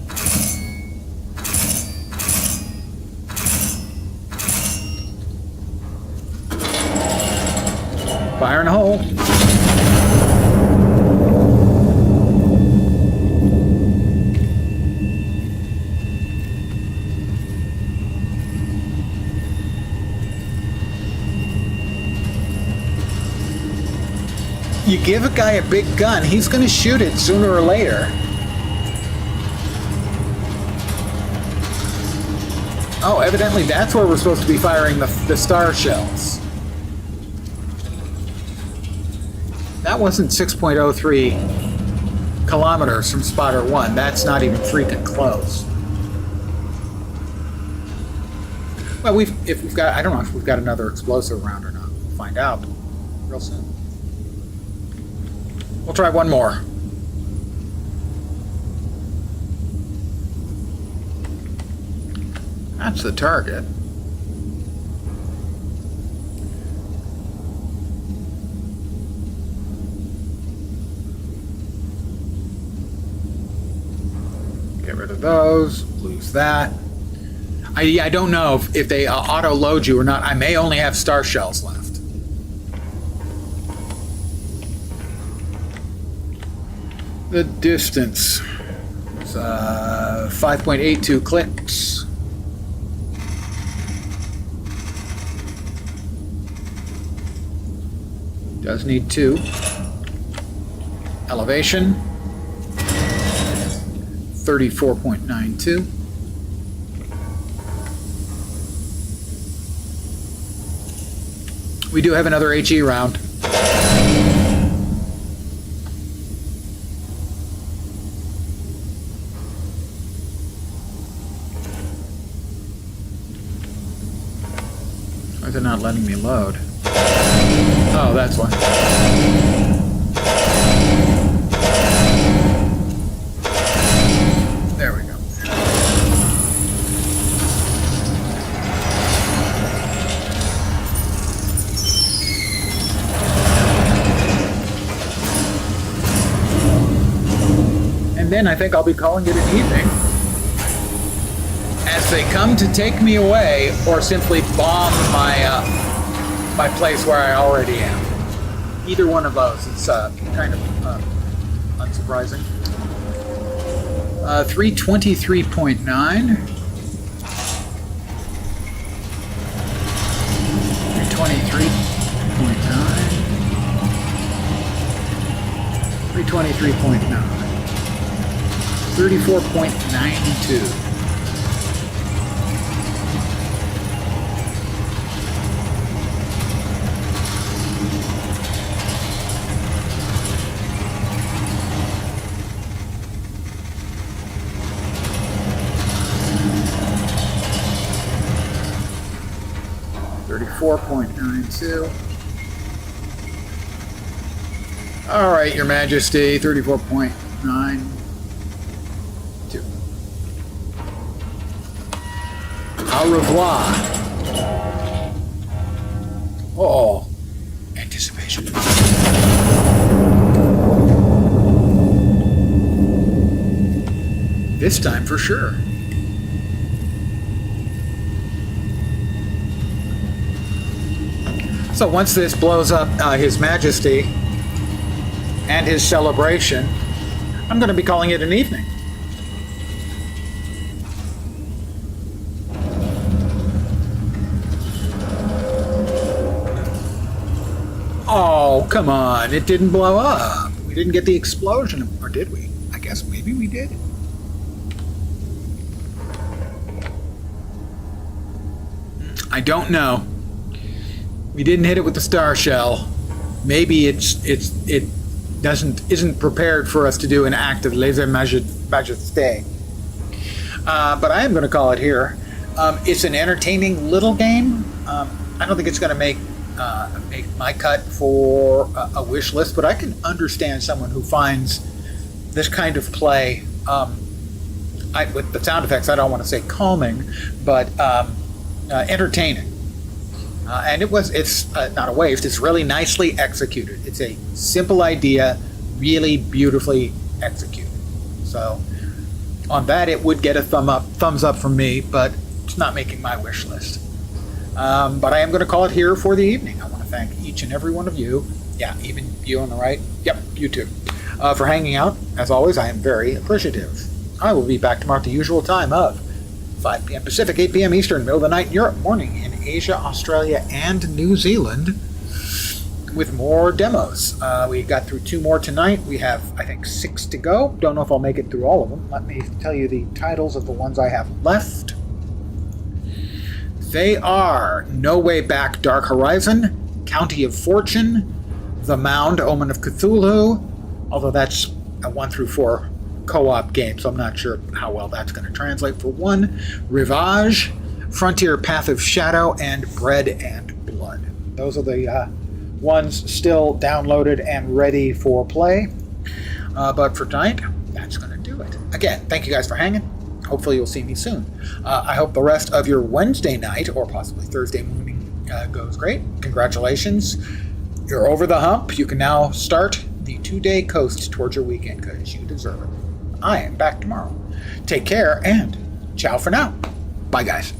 Fire in a hole. You give a guy a big gun, he's going to shoot it sooner or later. Oh, evidently that's where we're supposed to be firing the star shells. That wasn't 6.03 kilometers from spotter 1. That's not even freaking close. Well, if we've got, I don't know if we've got another explosive round or not. We'll find out real soon. We'll try one more. That's the target. Get rid of those. Lose that. I don't know if they auto-load you or not. I may only have star shells left. The distance is 5.82 clicks. Does need 2. Elevation 34.92. We do have another HE round. is it not letting me load? Oh, that's why. There we go. And then I think I'll be calling it an evening, as they come to take me away or simply bomb my place where I already am. Either one of those is kind of unsurprising. 323.9. 323.9. 34.92. $34.92. All right, Your Majesty, 34.92. Au revoir. Oh, anticipation. This time for sure. So once this blows up His Majesty and his celebration, I'm going to be calling it an evening. Oh, come on. It didn't blow up. We didn't get the explosion. Or did we? I guess maybe we did. I don't know. We didn't hit it with the star shell. Maybe it isn't prepared for us to do an act of lèse-majesté. But I am going to call it here. It's an entertaining little game. I don't think it's going to make my cut for a wish list, but I can understand someone who finds this kind of play, with the sound effects, I don't want to say calming, but entertaining. And it's not a waste. It's really nicely executed. It's a simple idea, really beautifully executed. So on that, it would get a thumbs up from me, but it's not making my wish list. But I am going to call it here for the evening. I want to thank each and every one of you. Yeah, even you on the right. Yep, you too. For hanging out. As always, I am very appreciative. I will be back tomorrow at the usual time of 5 p.m. Pacific, 8 p.m. Eastern, middle of the night in Europe, morning in Asia, Australia, and New Zealand, with more demos. We got through 2 more tonight. We have, I think, 6 to go. Don't know if I'll make it through all of them. Let me tell you the titles of the ones I have left. They are No Way Back, Dark Horizon, County of Fortune, The Mound, Omen of Cthulhu, although that's a 1 through 4 co-op game, so I'm not sure how well that's going to translate for one. Rivage, Frontier Path of Shadow, and Bread and Blood. Those are the ones still downloaded and ready for play. But for tonight, that's going to do it. Again, thank you guys for hanging. Hopefully you'll see me soon. I hope the rest of your Wednesday night, or possibly Thursday morning, goes great. Congratulations. You're over the hump. You can now start the 2-day coast towards your weekend, because you deserve it. I am back tomorrow. Take care, and ciao for now. Bye, guys.